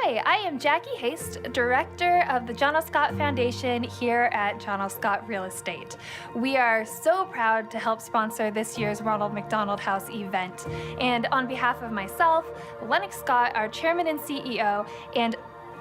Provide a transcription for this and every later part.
Hi, I am Jackie Haste, Director of the John L. Scott Foundation here at John L. Scott Real Estate. We are so proud to help sponsor this year's Ronald McDonald House event. And on behalf of myself, Lennox Scott, our Chairman and CEO, and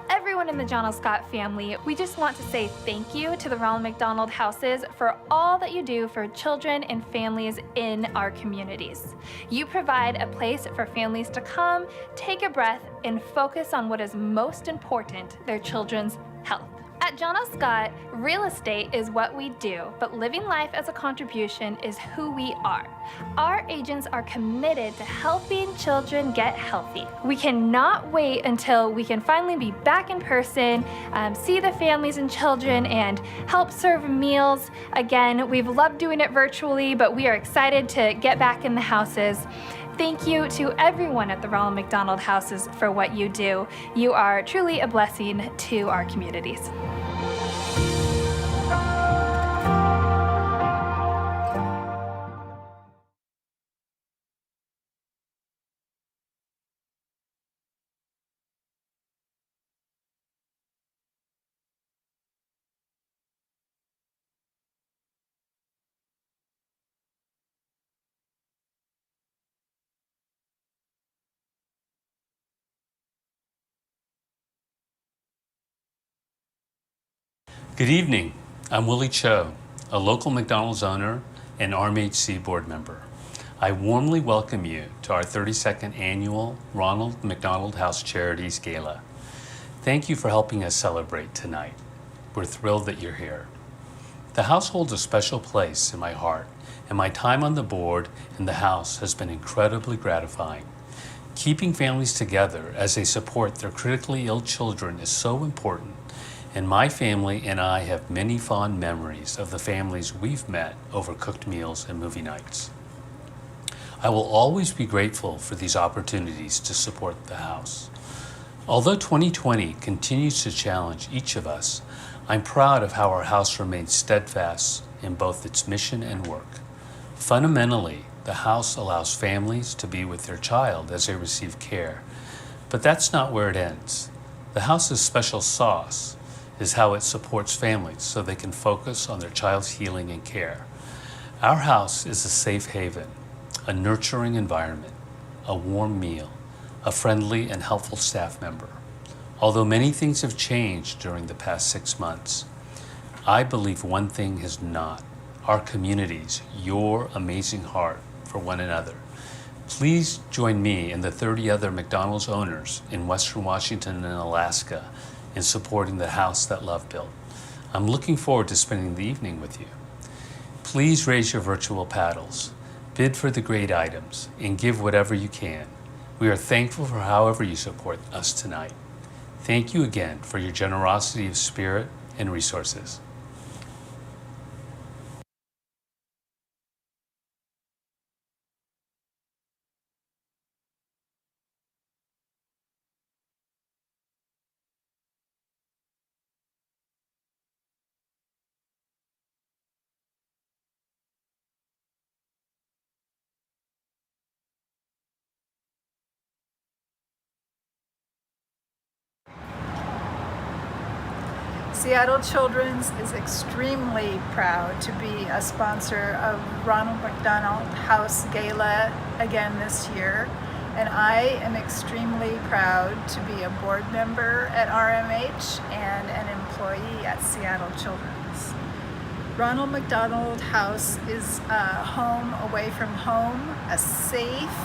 everyone in the John L. Scott family, we just want to say thank you to the Ronald McDonald Houses for all that you do for children and families in our communities. You provide a place for families to come, take a breath, and focus on what is most important, their children's health. At John L. Scott, real estate is what we do, but living life as a contribution is who we are. Our agents are committed to helping children get healthy. We cannot wait until we can finally be back in person, see the families and children, and help serve meals. Again, we've loved doing it virtually, but we are excited to get back in the houses. Thank you to everyone at the Ronald McDonald Houses for what you do. You are truly a blessing to our communities. Good evening. I'm Willie Cho, a local McDonald's owner and RMHC board member. I warmly welcome you to our 32nd annual Ronald McDonald House Charities Gala. Thank you for helping us celebrate tonight. We're thrilled that you're here. The house holds a special place in my heart, and my time on the board and the house has been incredibly gratifying. Keeping families together as they support their critically ill children is so important. And my family and I have many fond memories of the families we've met over cooked meals and movie nights. I will always be grateful for these opportunities to support the house. Although 2020 continues to challenge each of us, I'm proud of how our house remains steadfast in both its mission and work. Fundamentally, the house allows families to be with their child as they receive care. But that's not where it ends. The house's special sauce is how it supports families so they can focus on their child's healing and care. Our house is a safe haven, a nurturing environment, a warm meal, a friendly and helpful staff member. Although many things have changed during the past 6 months, I believe one thing has not: our communities, your amazing heart for one another. Please join me and the 30 other McDonald's owners in Western Washington and Alaska in supporting the house that love built. I'm looking forward to spending the evening with you. Please raise your virtual paddles, bid for the great items, and give whatever you can. We are thankful for however you support us tonight. Thank you again for your generosity of spirit and resources. Seattle Children's is extremely proud to be a sponsor of Ronald McDonald House Gala again this year, and I am extremely proud to be a board member at RMH and an employee at Seattle Children's. Ronald McDonald House is a home away from home, a safe,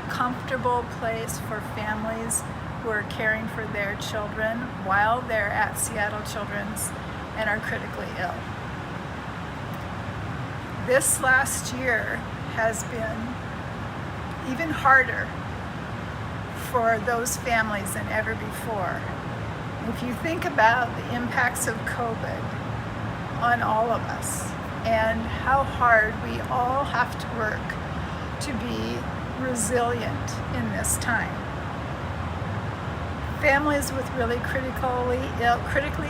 comfortable place for families who are caring for their children while they're at Seattle Children's and are critically ill. This last year has been even harder for those families than ever before. If you think about the impacts of COVID on all of us and how hard we all have to work to be resilient in this time. Families with really critically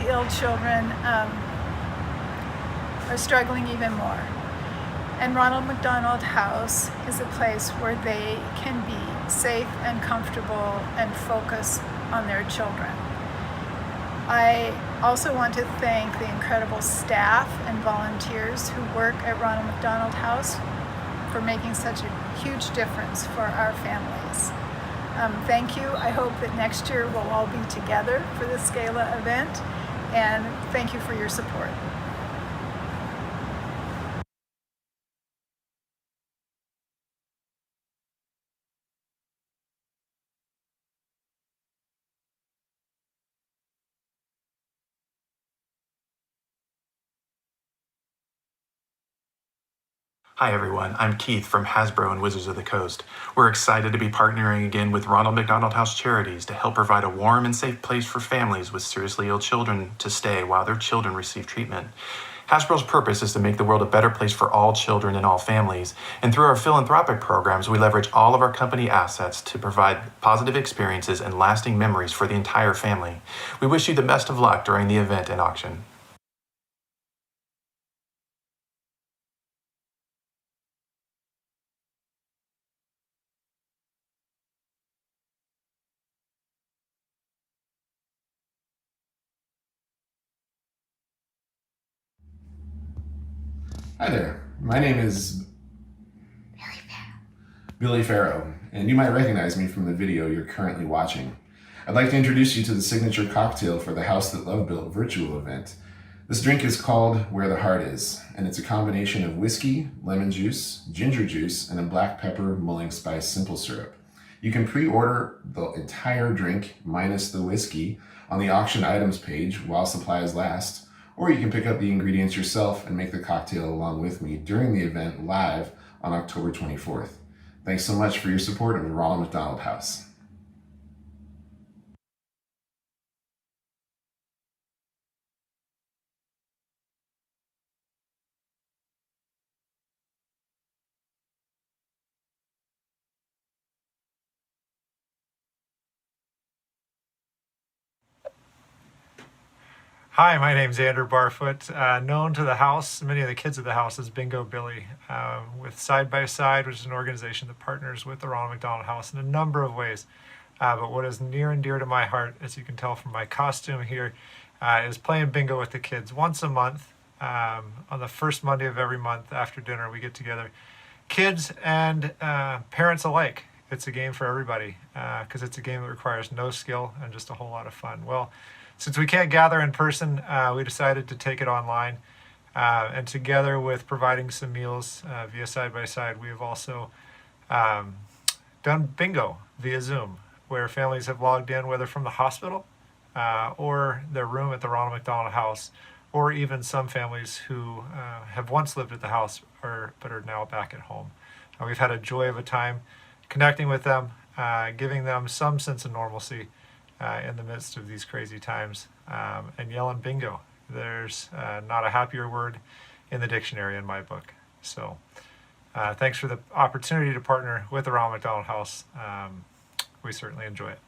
ill children are struggling even more. And Ronald McDonald House is a place where they can be safe and comfortable and focus on their children. I also want to thank the incredible staff and volunteers who work at Ronald McDonald House for making such a huge difference for our families. Thank you. I hope that next year we'll all be together for this Gala event, and thank you for your support. Hi everyone, I'm Keith from Hasbro and Wizards of the Coast. We're excited to be partnering again with Ronald McDonald House Charities to help provide a warm and safe place for families with seriously ill children to stay while their children receive treatment. Hasbro's purpose is to make the world a better place for all children and all families, and through our philanthropic programs, we leverage all of our company assets to provide positive experiences and lasting memories for the entire family. We wish you the best of luck during the event and auction. Hi there, my name is Billy Farrow, and you might recognize me from the video you're currently watching. I'd like to introduce you to the signature cocktail for the House That Love Built virtual event. This drink is called Where the Heart Is, and it's a combination of whiskey, lemon juice, ginger juice, and a black pepper mulling spice simple syrup. You can pre-order the entire drink minus the whiskey on the auction items page while supplies last, or you can pick up the ingredients yourself and make the cocktail along with me during the event live on October 24th. Thanks so much for your support of the Ronald McDonald House. Hi, my name's Andrew Barfoot, known to the house, many of the kids of the house, as Bingo Billy, with Side by Side, which is an organization that partners with the Ronald McDonald House in a number of ways. But what is near and dear to my heart, as you can tell from my costume here, is playing bingo with the kids once a month. On the first Monday of every month after dinner, we get together, kids and parents alike. It's a game for everybody because it's a game that requires no skill and just a whole lot of fun. Well, since we can't gather in person, we decided to take it online. And together with providing some meals via Side by Side, we have also done bingo via Zoom, where families have logged in, whether from the hospital or their room at the Ronald McDonald House, or even some families who have once lived at the house but are now back at home. We've had a joy of a time connecting with them, giving them some sense of normalcy in the midst of these crazy times, and yelling bingo. There's not a happier word in the dictionary in my book. So thanks for the opportunity to partner with the Ronald McDonald House. We certainly enjoy it.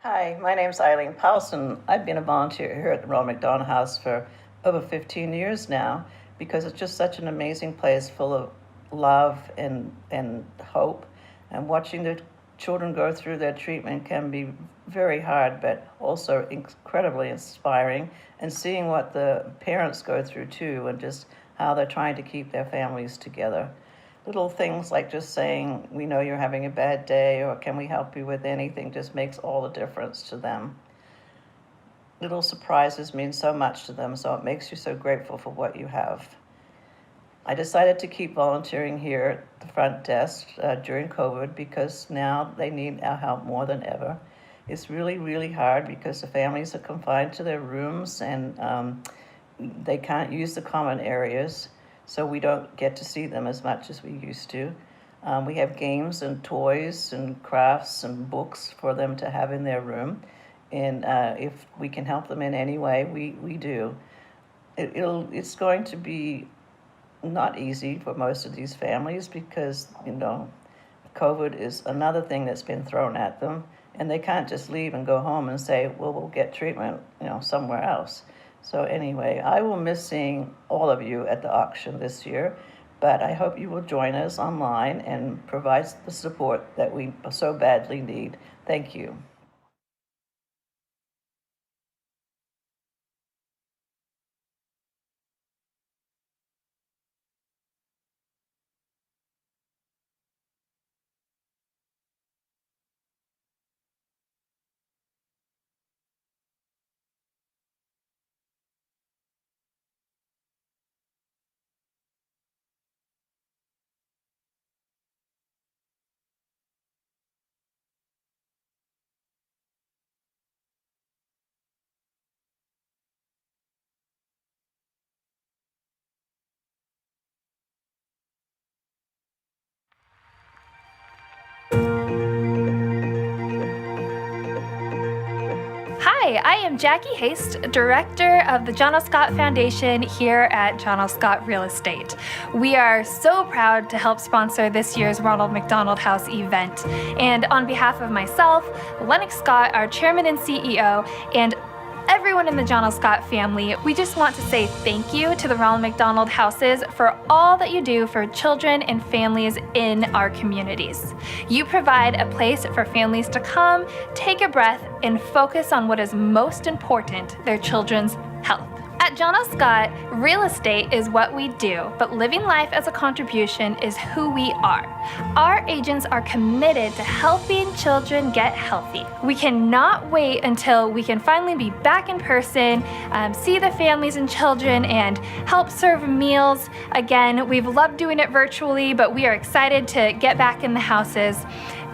Hi, my name's Eileen Powson. I've been a volunteer here at the Ronald McDonald House for over 15 years now because it's just such an amazing place full of love and hope. And watching the children go through their treatment can be very hard, but also incredibly inspiring. And seeing what the parents go through too, and just how they're trying to keep their families together. Little things like just saying, we know you're having a bad day, or can we help you with anything, just makes all the difference to them. Little surprises mean so much to them, so it makes you so grateful for what you have. I decided to keep volunteering here at the front desk during COVID because now they need our help more than ever. It's really, really hard because the families are confined to their rooms and they can't use the common areas. So we don't get to see them as much as we used to. We have games and toys and crafts and books for them to have in their room. And if we can help them in any way, we do. it's going to be not easy for most of these families because, COVID is another thing that's been thrown at them, and they can't just leave and go home and say, well, we'll get treatment, somewhere else. So anyway, I will miss seeing all of you at the auction this year, but I hope you will join us online and provide the support that we so badly need. Thank you. Hi, I am Jackie Haste, Director of the John O. Scott Foundation here at John O. Scott Real Estate. We are so proud to help sponsor this year's Ronald McDonald House event. And on behalf of myself, Lennox Scott, our Chairman and CEO, and everyone in the John O. Scott family, we just want to say thank you to the Ronald McDonald Houses for all that you do for children and families in our communities. You provide a place for families to come, take a breath, and focus on what is most important, their children's health. At John O. Scott, real estate is what we do, but living life as a contribution is who we are. Our agents are committed to helping children get healthy. We cannot wait until we can finally be back in person, see the families and children, and help serve meals. Again, we've loved doing it virtually, but we are excited to get back in the houses.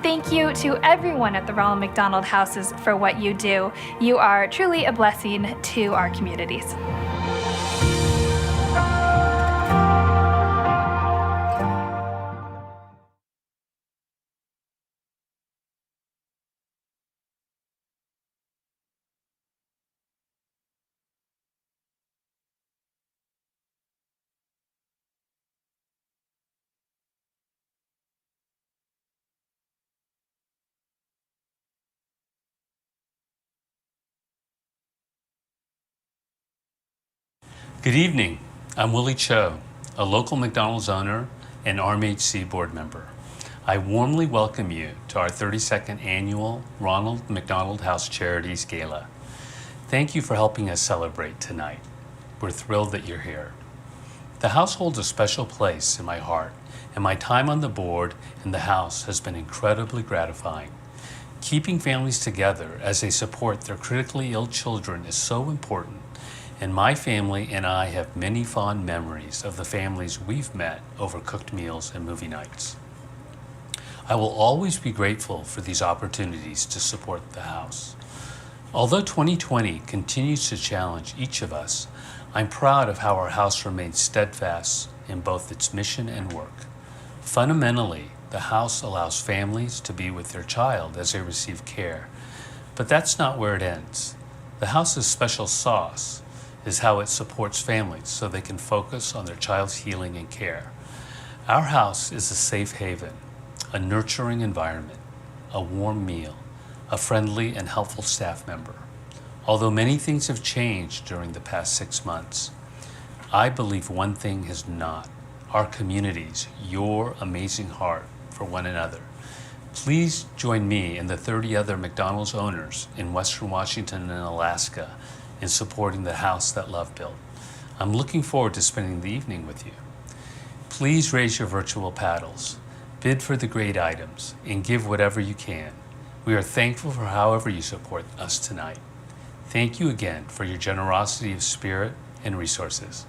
Thank you to everyone at the Ronald McDonald Houses for what you do. You are truly a blessing to our communities. Good evening. I'm Willie Cho, a local McDonald's owner and RMHC board member. I warmly welcome you to our 32nd annual Ronald McDonald House Charities Gala. Thank you for helping us celebrate tonight. We're thrilled that you're here. The house holds a special place in my heart, and my time on the board and the house has been incredibly gratifying. Keeping families together as they support their critically ill children is so important, and my family and I have many fond memories of the families we've met over cooked meals and movie nights. I will always be grateful for these opportunities to support the house. Although 2020 continues to challenge each of us, I'm proud of how our house remains steadfast in both its mission and work. Fundamentally, the house allows families to be with their child as they receive care. But that's not where it ends. The house's special sauce is how it supports families so they can focus on their child's healing and care. Our house is a safe haven, a nurturing environment, a warm meal, a friendly and helpful staff member. Although many things have changed during the past 6 months, I believe one thing has not: our communities, your amazing heart for one another. Please join me and the 30 other McDonald's owners in Western Washington and Alaska in supporting the house that love built. I'm looking forward to spending the evening with you. Please raise your virtual paddles, bid for the great items, and give whatever you can. We are thankful for however you support us tonight. Thank you again for your generosity of spirit and resources.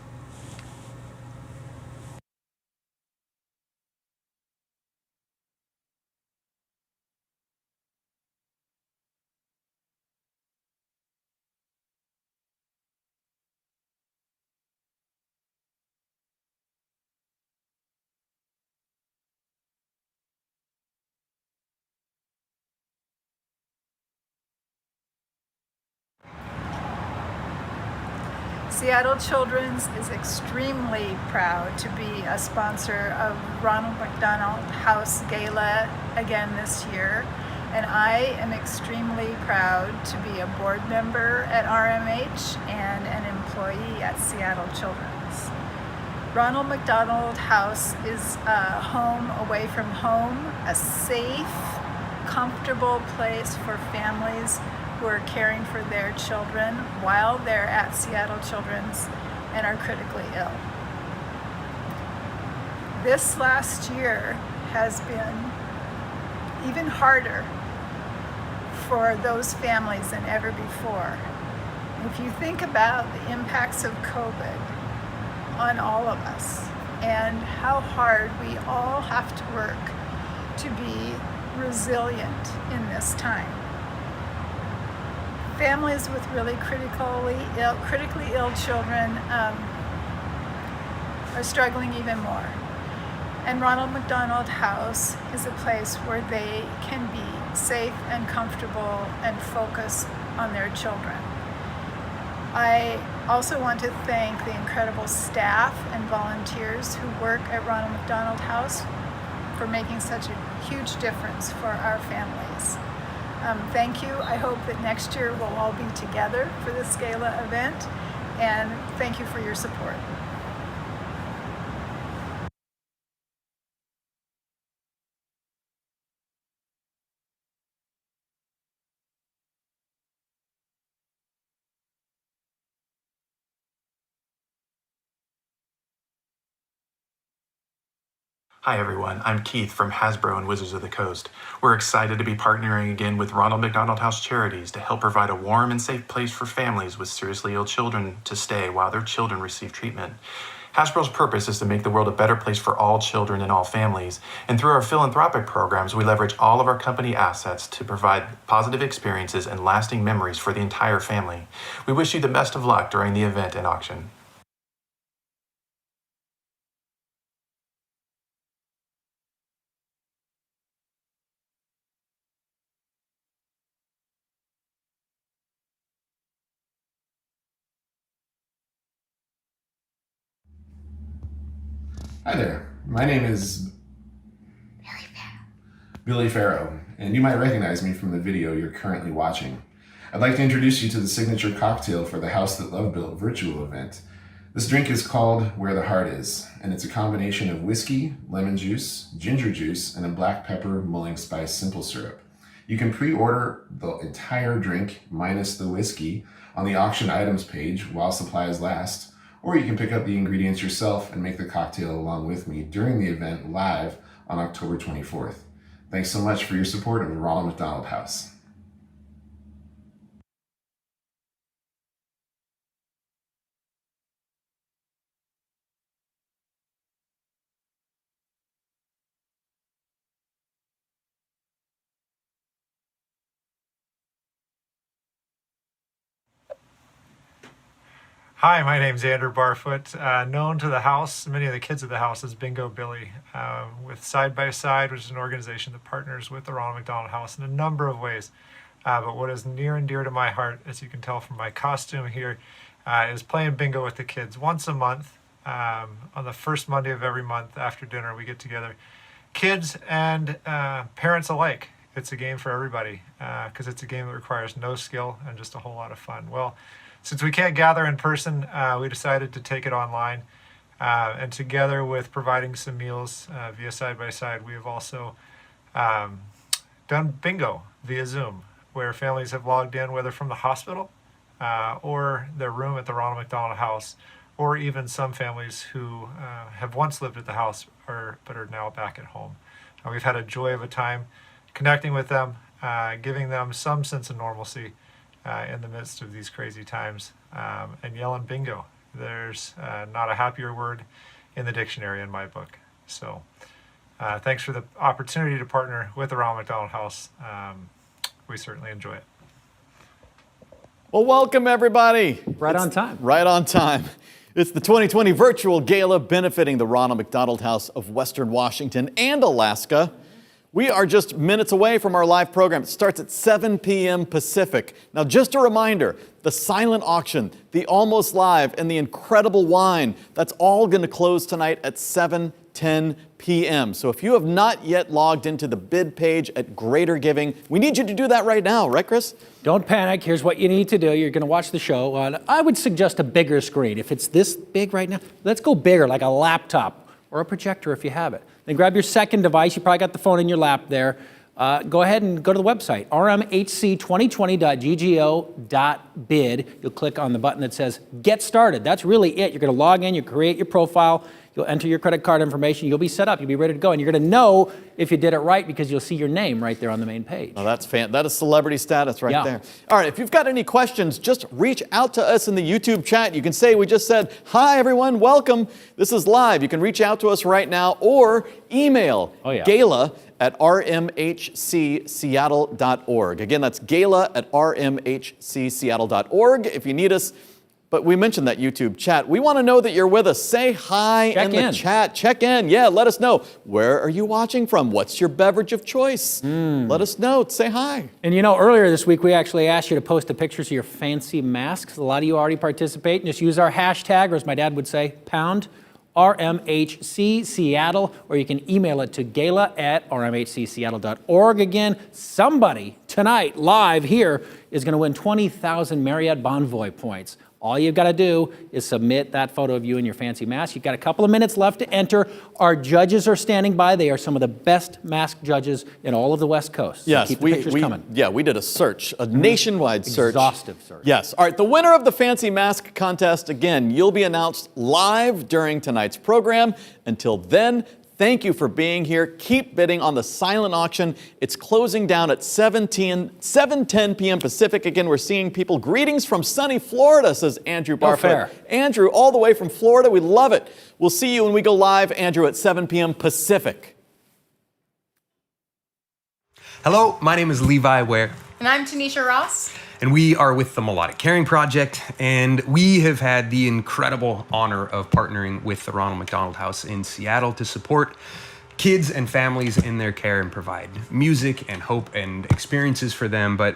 Seattle Children's is extremely proud to be a sponsor of Ronald McDonald House Gala again this year. And I am extremely proud to be a board member at RMH and an employee at Seattle Children's. Ronald McDonald House is a home away from home, a safe, comfortable place for families who are caring for their children while they're at Seattle Children's and are critically ill. This last year has been even harder for those families than ever before. If you think about the impacts of COVID on all of us and how hard we all have to work to be resilient in this time. Families with really critically ill children are struggling even more. And Ronald McDonald House is a place where they can be safe and comfortable and focus on their children. I also want to thank the incredible staff and volunteers who work at Ronald McDonald House for making such a huge difference for our families. Thank you. I hope that next year we'll all be together for this gala event, and thank you for your support. Hi everyone, I'm Keith from Hasbro and Wizards of the Coast. We're excited to be partnering again with Ronald McDonald House Charities to help provide a warm and safe place for families with seriously ill children to stay while their children receive treatment. Hasbro's purpose is to make the world a better place for all children and all families, and through our philanthropic programs, we leverage all of our company assets to provide positive experiences and lasting memories for the entire family. We wish you the best of luck during the event and auction. Hi there, my name is Billy Farrow, and you might recognize me from the video you're currently watching. I'd like to introduce you to the signature cocktail for the House That Love Built virtual event. This drink is called Where the Heart Is, and it's a combination of whiskey, lemon juice, ginger juice, and a black pepper mulling spice simple syrup. You can pre-order the entire drink minus the whiskey on the auction items page while supplies last, or you can pick up the ingredients yourself and make the cocktail along with me during the event live on October 24th. Thanks so much for your support of the Ronald McDonald House. Hi, my name's Andrew Barfoot, known to the house, many of the kids of the house, as Bingo Billy, with Side by Side, which is an organization that partners with the Ronald McDonald House in a number of ways. But what is near and dear to my heart, as you can tell from my costume here, is playing bingo with the kids once a month. On the first Monday of every month after dinner, we get together, kids and parents alike. It's a game for everybody because it's a game that requires no skill and just a whole lot of fun. Well, since we can't gather in person, we decided to take it online. And together with providing some meals via Side by Side, we have also done bingo via Zoom, where families have logged in, whether from the hospital or their room at the Ronald McDonald House, or even some families who have once lived at the house but are now back at home. We've had a joy of a time connecting with them, giving them some sense of normalcy in the midst of these crazy times, and yelling bingo. There's not a happier word in the dictionary in my book. So thanks for the opportunity to partner with the Ronald McDonald House. We certainly enjoy it. Well, welcome everybody. Right on time. Right on time. It's the 2020 virtual gala benefiting the Ronald McDonald House of Western Washington and Alaska. We are just minutes away from our live program. It starts at 7 p.m. Pacific. Now, just a reminder, the silent auction, the almost live, and the incredible wine, that's all going to close tonight at 7:10 p.m. So if you have not yet logged into the bid page at Greater Giving, we need you to do that right now, right, Chris? Don't panic. Here's what you need to do. You're going to watch the show on, I would suggest a bigger screen. If it's this big right now, let's go bigger, like a laptop or a projector if you have it. Then grab your second device. You probably got the phone in your lap there. Go ahead and go to the website, rmhc2020.ggo.bid. You'll click on the button that says Get Started. That's really it. You're going to log in, you create your profile, you'll enter your credit card information, you'll be set up, you'll be ready to go, and you're going to know if you did it right because you'll see your name right there on the main page. Oh, that is celebrity status right there. All right, if you've got any questions, just reach out to us in the YouTube chat. You can say, we just said, hi everyone, welcome. This is live. You can reach out to us right now or email Gala at rmhcseattle.org. Again, that's Gala at rmhcseattle.org if you need us. But we mentioned that YouTube chat. We want to know that you're with us. Say hi in the chat. Check in. Yeah, let us know. Where are you watching from? What's your beverage of choice? Let us know. Say hi. And you know, earlier this week, we actually asked you to post the pictures of your fancy masks. A lot of you already participate. And just use our hashtag, or as my dad would say, pound RMHC Seattle, or you can email it to gala at rmhcseattle.org. Again, somebody tonight, live here, is going to win 20,000 Marriott Bonvoy points. All you've got to do is submit that photo of you in your fancy mask. You've got a couple of minutes left to enter. Our judges are standing by. They are some of the best mask judges in all of the West Coast. So yes, keep the pictures coming. Yeah, we did a search, a nationwide search. Exhaustive search. Yes. All right, the winner of the Fancy Mask Contest, again, you'll be announced live during tonight's program. Until then, thank you for being here. Keep bidding on the silent auction. It's closing down at 7:10 p.m. Pacific. Again, we're seeing people. Greetings from sunny Florida, says Andrew Barfoot. Andrew, all the way from Florida. We love it. We'll see you when we go live, Andrew, at 7 p.m. Pacific. Hello, my name is Levi Ware. And I'm Tanisha Ross. And we are with the Melodic Caring Project, and we have had the incredible honor of partnering with the Ronald McDonald House in Seattle to support kids and families in their care and provide music and hope and experiences for them. But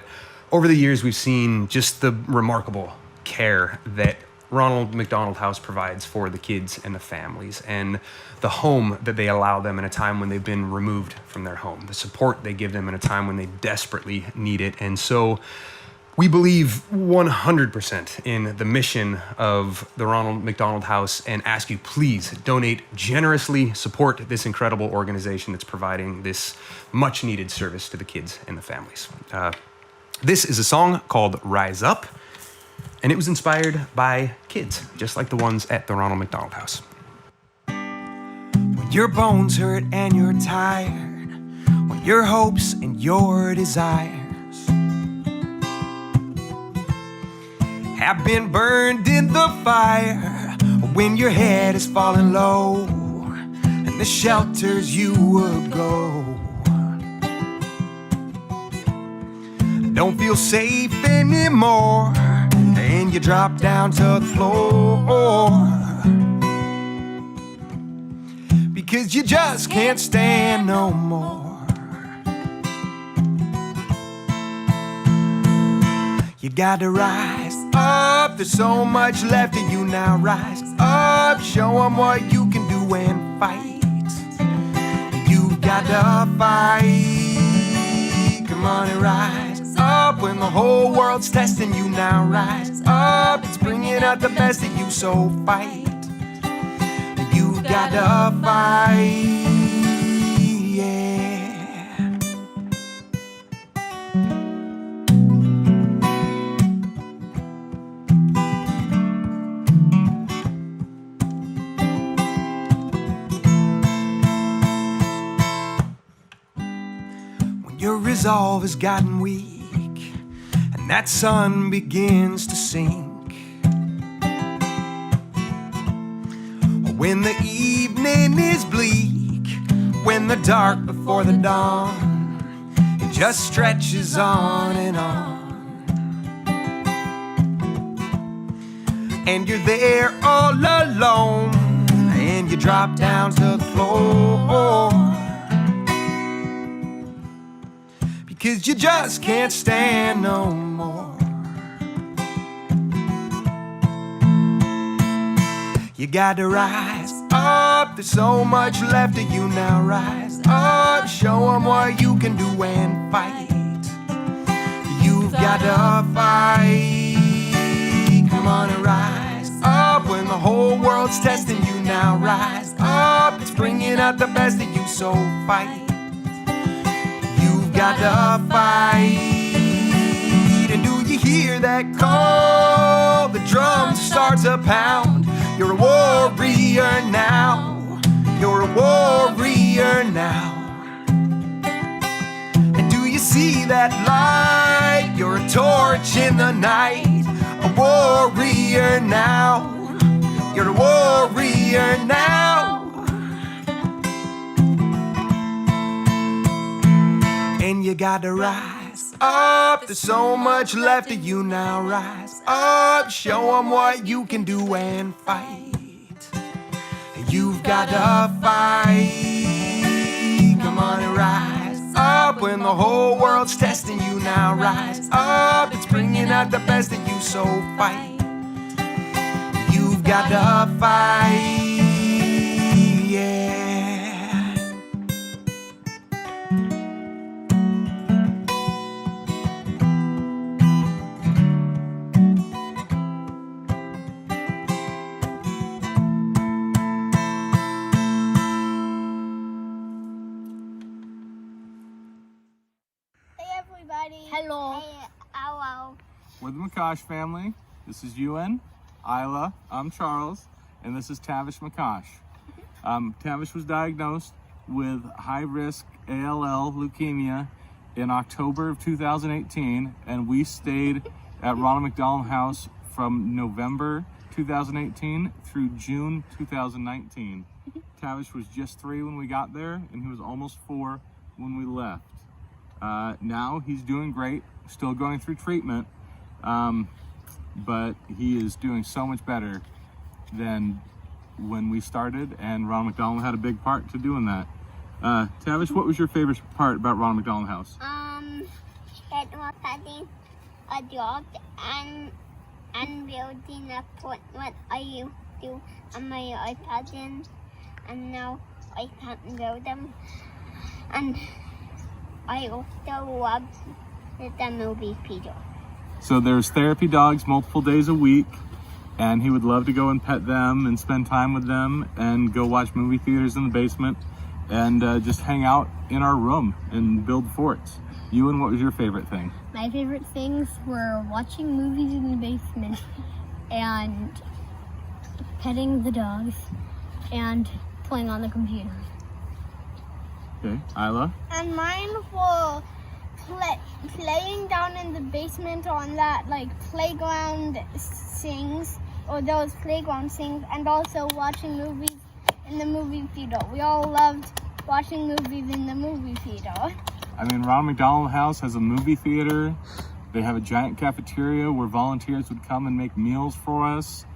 over the years, we've seen just the remarkable care that Ronald McDonald House provides for the kids and the families, and the home that they allow them in a time when they've been removed from their home, the support they give them in a time when they desperately need it. And so we believe 100% in the mission of the Ronald McDonald House and ask you, please donate generously, support this incredible organization that's providing this much needed service to the kids and the families. This is a song called Rise Up, and it was inspired by kids, just like the ones at the Ronald McDonald House. When your bones hurt and you're tired, when your hopes and your desires have been burned in the fire, when your head is falling low and the shelters you would go don't feel safe anymore, and you drop down to the floor because you just can't stand no more. You gotta rise up, there's so much left in you now. Rise up, show them what you can do and fight. You gotta fight, come on and rise up when the whole world's testing you now. Rise up, it's bringing out the best in you, so fight. You gotta fight, yeah. Your resolve has gotten weak, and that sun begins to sink. When the evening is bleak, when the dark before the dawn, it just stretches on and on. And you're there all alone, and you drop down to the floor 'cause you just can't stand no more. You gotta rise up, there's so much left of you now. Rise up, show them what you can do and fight. You've gotta fight. Come on and rise up when the whole world's testing you now. Rise up, it's bringing out the best of you, so fight. You've gotta fight. And do you hear that call? The drum starts to pound. You're a warrior now. You're a warrior now. And do you see that light? You're a torch in the night. A warrior now. You're a warrior now. And you gotta rise up. There's so much left of you now. Rise up. Show them what you can do and fight. You've gotta fight. Come on and rise up when the whole world's testing you now. Rise up. It's bringing out the best of you, so fight. You've gotta fight. Yeah. Hello. Hey, hello. We're the McCosh family. This is Ewan, Isla, I'm Charles, and this is Tavish McCosh. Tavish was diagnosed with high-risk ALL leukemia in October of 2018, and we stayed at Ronald McDonald House from November 2018 through June 2019. Tavish was just 3 when we got there, and he was almost 4 when we left. Now he's doing great, still going through treatment, but he is doing so much better than when we started, and Ronald McDonald had a big part to doing that. Tavish, what was your favorite part about Ronald McDonald House? It was having a dog and building a fort what I used to on my iPad, and now I can't build them. And I also love the movie Peter. So there's therapy dogs multiple days a week, and he would love to go and pet them and spend time with them and go watch movie theaters in the basement and just hang out in our room and build forts. Ewan, what was your favorite thing? My favorite things were watching movies in the basement and petting the dogs and playing on the computer. Okay, Isla? And mine were playing down in the basement on that playground things, or those playground things, and also watching movies in the movie theater. We all loved watching movies in the movie theater. I mean, Ronald McDonald House has a movie theater. They have a giant cafeteria where volunteers would come and make meals for us.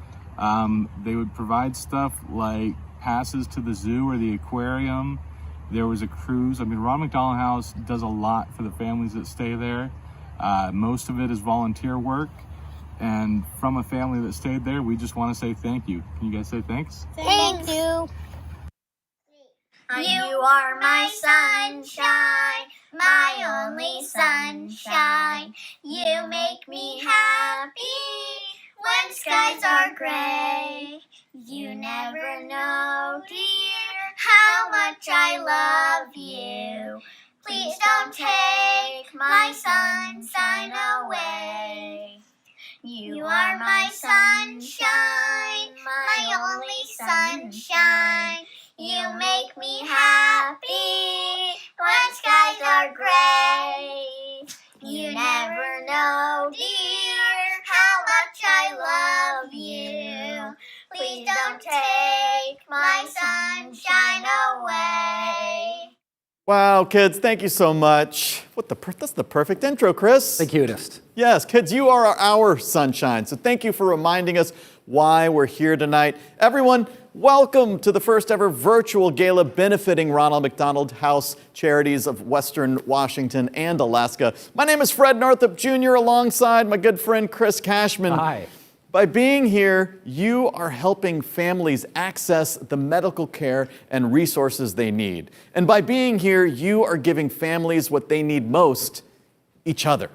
They would provide stuff like passes to the zoo or the aquarium. There was a cruise. I mean, Ronald McDonald House does a lot for the families that stay there. Most of it is volunteer work. And from a family that stayed there, we just want to say thank you. Can you guys say thanks? Thank you. You are my sunshine, my only sunshine. You make me happy when skies are gray. You never know, dear, how much I love you. Please don't take my sunshine away. You are my sunshine, my only sunshine. You make me happy when skies are gray. You never know, dear, how much I love you. Please don't take my sunshine away. Wow, kids, thank you so much. That's the perfect intro, Chris. The cutest. Yes, kids, you are our sunshine. So thank you for reminding us why we're here tonight. Everyone, welcome to the first ever virtual gala benefiting Ronald McDonald House charities of Western Washington and Alaska. My name is Fred Northup Jr. alongside my good friend Chris Cashman. Hi. By being here, you are helping families access the medical care and resources they need. And by being here, you are giving families what they need most, each other.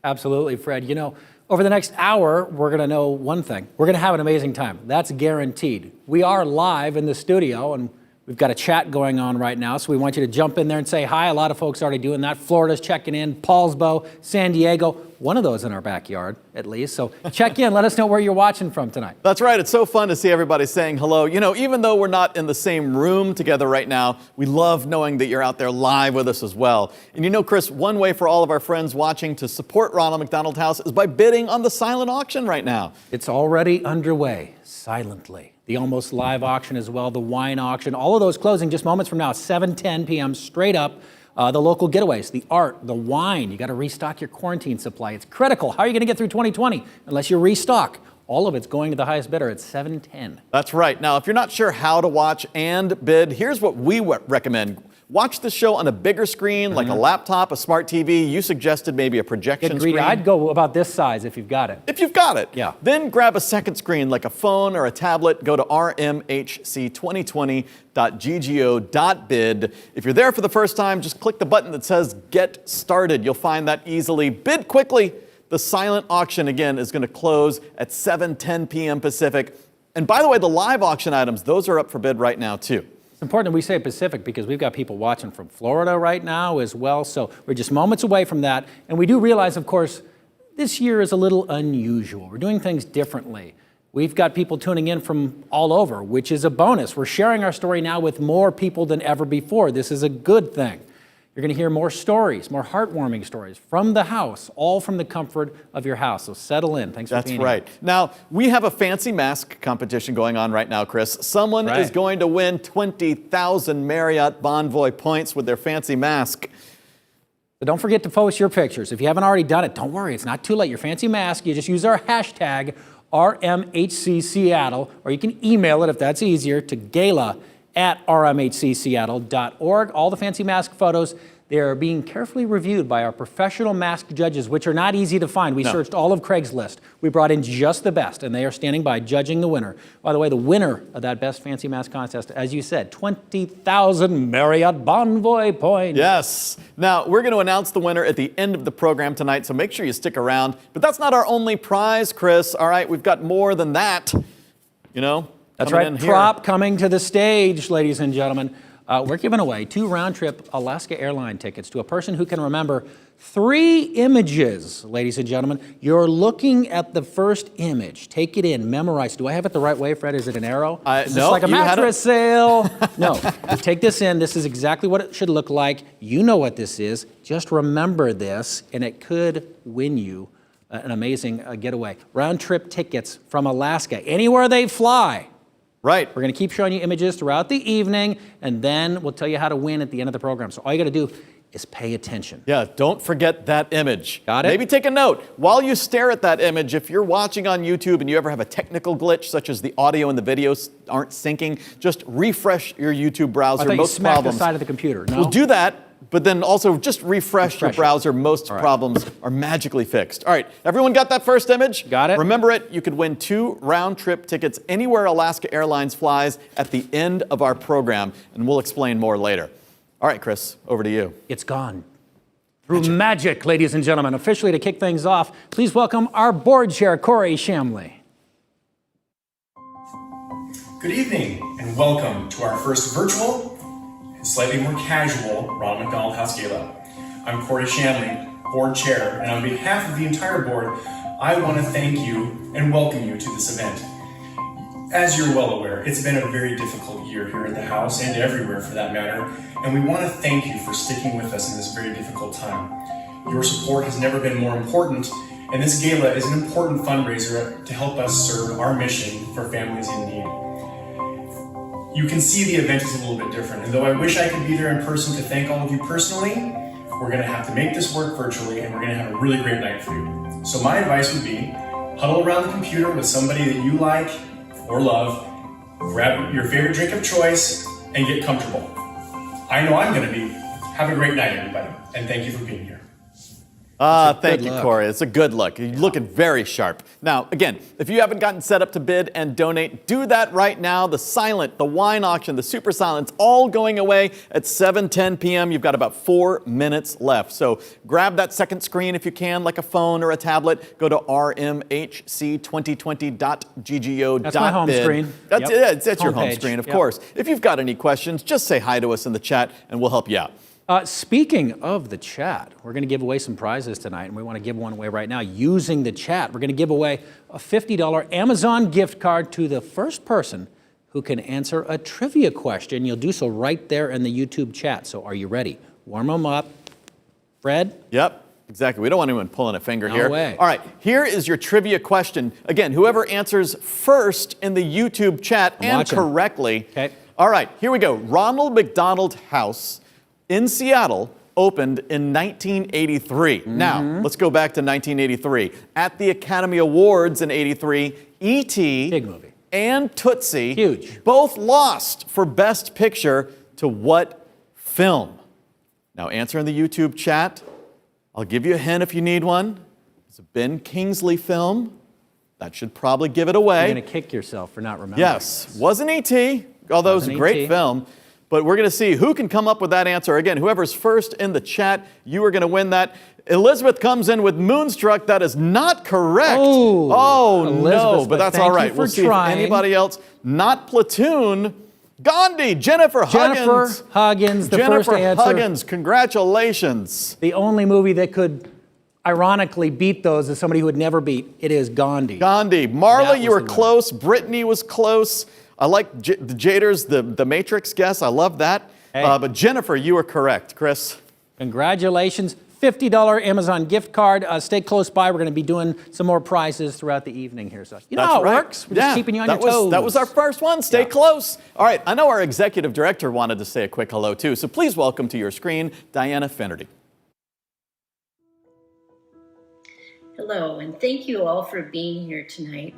Absolutely, Fred. You know, over the next hour, we're going to know one thing. We're going to have an amazing time. That's guaranteed. We are live in the studio, and we've got a chat going on right now, so we want you to jump in there and say hi. A lot of folks are already doing that. Florida's checking in, Paulsbo, San Diego, one of those in our backyard, at least. So check in. Let us know where you're watching from tonight. That's right. It's so fun to see everybody saying hello. You know, even though we're not in the same room together right now, we love knowing that you're out there live with us as well. And you know, Chris, one way for all of our friends watching to support Ronald McDonald House is by bidding on the silent auction right now. It's already underway, silently. The almost live auction as well, the wine auction, all of those closing just moments from now, 7:10 p.m. straight up. The local getaways, the art, the wine. You got to restock your quarantine supply. It's critical. How are you going to get through 2020 unless you restock? All of it's going to the highest bidder at 7:10. That's right. Now, if you're not sure how to watch and bid, here's what we recommend. Watch the show on a bigger screen, like a laptop, a smart TV. You suggested maybe a projection screen. I'd go about this size if you've got it. If you've got it. Yeah. Then grab a second screen, like a phone or a tablet. Go to rmhc2020.ggo.bid. If you're there for the first time, just click the button that says Get Started. You'll find that easily. Bid quickly. The silent auction, again, is going to close at 7:10 p.m. Pacific. And by the way, the live auction items, those are up for bid right now, too. It's important that we say Pacific because we've got people watching from Florida right now as well. So we're just moments away from that. And we do realize, of course, this year is a little unusual. We're doing things differently. We've got people tuning in from all over, which is a bonus. We're sharing our story now with more people than ever before. This is a good thing. You're going to hear more stories, more heartwarming stories from the house, all from the comfort of your house. So settle in. Thanks for being here. That's right. Now, we have a fancy mask competition going on right now, Chris. Someone is going to win 20,000 Marriott Bonvoy points with their fancy mask. So don't forget to post your pictures. If you haven't already done it, don't worry. It's not too late. Your fancy mask, you just use our hashtag RMHCSeattle, or you can email it if that's easier to gala@rmhcseattle.org. All the fancy mask photos, they are being carefully reviewed by our professional mask judges, which are not easy to find. We searched all of Craigslist. We brought in just the best, and they are standing by judging the winner. By the way, the winner of that best fancy mask contest, as you said, 20,000 Marriott Bonvoy points. Yes. Now, we're going to announce the winner at the end of the program tonight, so make sure you stick around. But that's not our only prize, Chris. All right, we've got more than that, you know. That's right, prop coming to the stage, ladies and gentlemen. We're giving away 2 round-trip Alaska airline tickets to a person who can remember 3 images, ladies and gentlemen. You're looking at the first image. Take it in, memorize. Do I have it the right way, Fred? Is it an arrow? Is this like a mattress sale? No, take this in. This is exactly what it should look like. You know what this is. Just remember this, and it could win you an amazing getaway. Round-trip tickets from Alaska, anywhere they fly. Right. We're going to keep showing you images throughout the evening, and then we'll tell you how to win at the end of the program. So all you got to do is pay attention. Yeah, don't forget that image. Got it? Maybe take a note. While you stare at that image, if you're watching on YouTube and you ever have a technical glitch, such as the audio and the videos aren't syncing, just refresh your YouTube browser. I thought most you smacked problems. the side of the computer. No? We'll do that. But then also just refresh your browser. Most problems are magically fixed. All right, everyone got that first image? Got it. Remember it, you could win 2 round-trip tickets anywhere Alaska Airlines flies at the end of our program, and we'll explain more later. All right, Chris, over to you. It's gone. Through magic, ladies and gentlemen. Officially, to kick things off, please welcome our board chair, Corey Shamley. Good evening, and welcome to our first virtual slightly more casual Ronald McDonald House Gala. I'm Corey Shanley, board chair, and on behalf of the entire board, I want to thank you and welcome you to this event. As you're well aware, it's been a very difficult year here at the house and everywhere for that matter, and we want to thank you for sticking with us in this very difficult time. Your support has never been more important, and this gala is an important fundraiser to help us serve our mission for families in need. you can see the event is a little bit different. And though I wish I could be there in person to thank all of you personally, we're gonna have to make this work virtually, and we're gonna have a really great night for you. So my advice would be, huddle around the computer with somebody that you like or love, grab your favorite drink of choice, and get comfortable. I know I'm gonna be. Have a great night, everybody, and thank you for being here. Thank you, Corey. It's a good look. You're looking very sharp. Now, again, if you haven't gotten set up to bid and donate, do that right now. The silent, the wine auction, the super silent, it's all going away at 7:10 p.m. You've got about 4 minutes left. So grab that second screen if you can, like a phone or a tablet. Go to rmhc2020.ggo.bid. That's my home screen. That's, Yep. yeah, it's your home Homepage. screen, of Yep. course. If you've got any questions, just say hi to us in the chat and we'll help you out. Speaking of the chat, we're going to give away some prizes tonight, and we want to give one away right now using the chat. We're going to give away a $50 Amazon gift card to the first person who can answer a trivia question. You'll do so right there in the YouTube chat. So are you ready? Warm them up. Fred? Yep, exactly. We don't want anyone pulling a finger here. No way. All right, here is your trivia question. Again, whoever answers first in the YouTube chat and watching. correctly. Okay. All right, here we go. Ronald McDonald House in Seattle opened in 1983. Now, let's go back to 1983. At the Academy Awards in 83, E.T. Big movie. and Tootsie Huge. both lost for Best Picture to what film? Now, answer in the YouTube chat. I'll give you a hint if you need one. It's a Ben Kingsley film. That should probably give it away. You're going to kick yourself for not remembering. Yes, wasn't E.T., although it was a Wasn't great E.T.. film. But we're going to see who can come up with that answer. Again, whoever's first in the chat, you are going to win that. Elizabeth comes in with Moonstruck. That is not correct. Oh, no, Elizabeth, but that's thank all you right. for We'll see trying. if anybody else. Not Platoon. Gandhi, Jennifer Huggins. Jennifer Huggins, the Jennifer first answer. Huggins, congratulations. The only movie that could ironically beat those is somebody who would never beat. It is Gandhi. Gandhi. That Marla, was you were the winner. close. Brittany was close. I like the Jaders, the Matrix guess. I love that. Hey. But Jennifer, you were correct. Chris? Congratulations. $50 Amazon gift card. Stay close by. We're going to be doing some more prizes throughout the evening here. So you know how it works. We're just keeping you on your toes. That was our first one. Stay close. All right. I know our executive director wanted to say a quick hello, too. So please welcome to your screen, Diana Finnerty. Hello, and thank you all for being here tonight.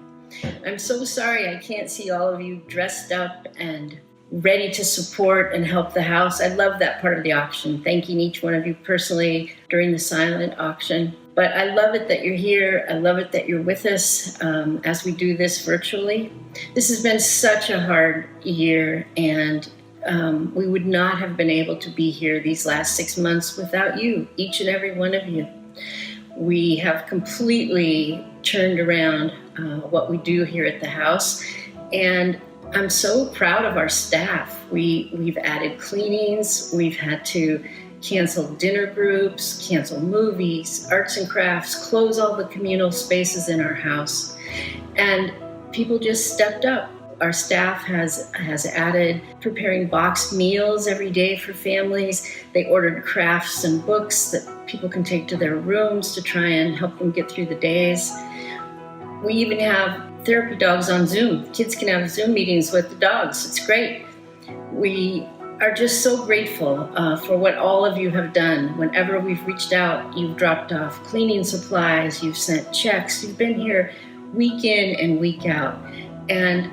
I'm so sorry I can't see all of you dressed up and ready to support and help the house. I love that part of the auction, thanking each one of you personally during the silent auction. But I love it that you're here. I love it that you're with us as we do this virtually. This has been such a hard year, and we would not have been able to be here these last 6 months without you, each and every one of you. We have completely turned around what we do here at the house, and I'm so proud of our staff. We've added cleanings, we've had to cancel dinner groups, cancel movies, arts and crafts, close all the communal spaces in our house, and people just stepped up. Our staff has added preparing boxed meals every day for families. They ordered crafts and books that people can take to their rooms to try and help them get through the days. We even have therapy dogs on Zoom. Kids can have Zoom meetings with the dogs. It's great. We are just so grateful for what all of you have done. Whenever we've reached out, you've dropped off cleaning supplies, you've sent checks, you've been here week in and week out. And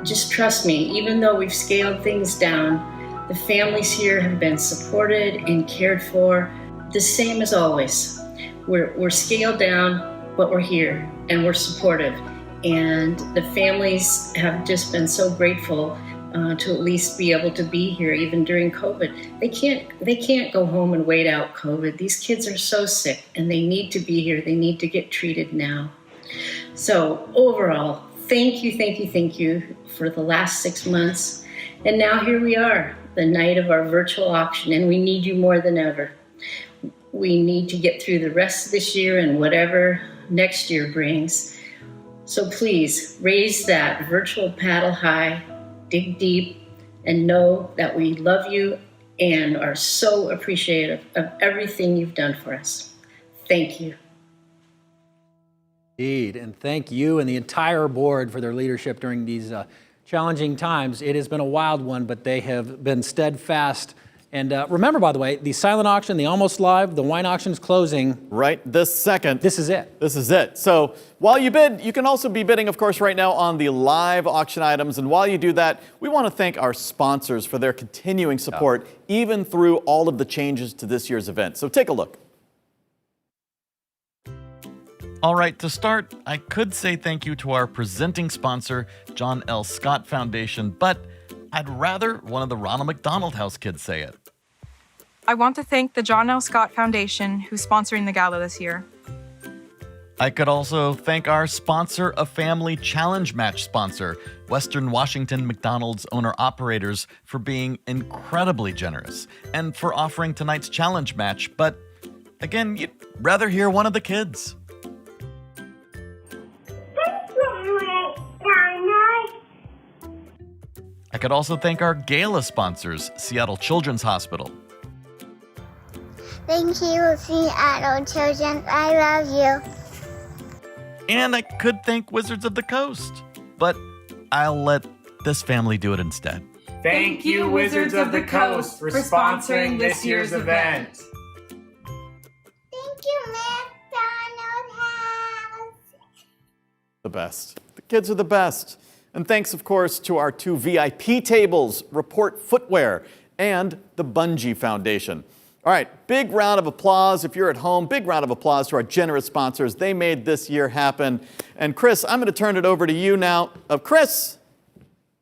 just trust me, even though we've scaled things down, the families here have been supported and cared for the same as always. We're scaled down, but we're here and we're supportive. And the families have just been so grateful to at least be able to be here even during COVID. They can't go home and wait out COVID. These kids are so sick and they need to be here. They need to get treated now. So overall, thank you for the last 6 months. And now here we are, the night of our virtual auction, and we need you more than ever. We need to get through the rest of this year and whatever next year brings. So please raise that virtual paddle high, dig deep, and know that we love you and are so appreciative of everything you've done for us. Thank you. Indeed, and thank you and the entire board for their leadership during these challenging times. It has been a wild one, but they have been steadfast. And remember, by the way, the silent auction, the almost live, the wine auction is closing. Right this second. This is it. This is it. So while you bid, you can also be bidding, of course, right now on the live auction items. And while you do that, we want to thank our sponsors for their continuing support, even through all of the changes to this year's event. So take a look. All right, to start, I could say thank you to our presenting sponsor, John L. Scott Foundation, but I'd rather one of the Ronald McDonald House kids say it. I want to thank the John L. Scott Foundation, who's sponsoring the gala this year. I could also thank our sponsor, a family challenge match sponsor, Western Washington McDonald's owner-operators, for being incredibly generous and for offering tonight's challenge match. But again, you'd rather hear one of the kids. I could also thank our Gala sponsors, Seattle Children's Hospital. Thank you, Seattle Children. I love you. And I could thank Wizards of the Coast, but I'll let this family do it instead. Thank you, Wizards of the Coast, for sponsoring this year's event. Thank you, McDonald House. The best. The kids are the best. And thanks, of course, to our 2 VIP tables, Report Footwear, and the Bungee Foundation. All right, big round of applause if you're at home. Big round of applause to our generous sponsors. They made this year happen. And Chris, I'm going to turn it over to you now. Chris.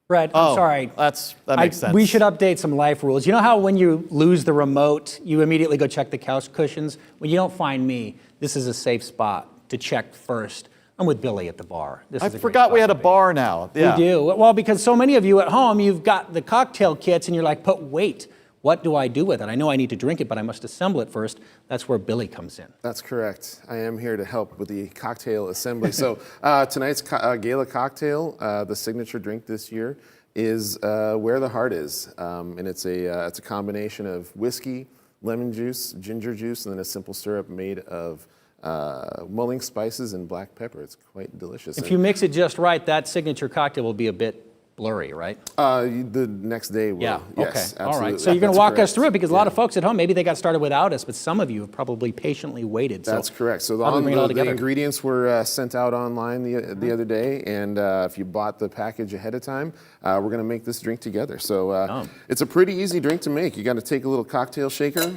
Fred, I'm sorry. That makes sense. We should update some life rules. You know how when you lose the remote, you immediately go check the couch cushions? When you don't find me, this is a safe spot to check first. I'm with Billy at the bar. I forgot we had a bar now. Yeah. We do. Well, because so many of you at home, you've got the cocktail kits and you're like, but wait, what do I do with it? I know I need to drink it, but I must assemble it first. That's where Billy comes in. That's correct. I am here to help with the cocktail assembly. So tonight's Gala cocktail, the signature drink this year, is Where the Heart Is. And it's a combination of whiskey, lemon juice, ginger juice, and then a simple syrup made of mulling spices and black pepper. It's quite delicious. If you mix it just right, that signature cocktail will be a bit blurry, right? The next day will. Yeah, Yes, okay, all absolutely. right. So you're going to walk us through it because a lot Yeah. of folks at home, maybe they got started without us, but some of you have probably patiently waited. That's correct. So how do we bring it all the together? ingredients were sent out online the other day, and if you bought the package ahead of time, we're going to make this drink together. So it's a pretty easy drink to make. You got to take a little cocktail shaker,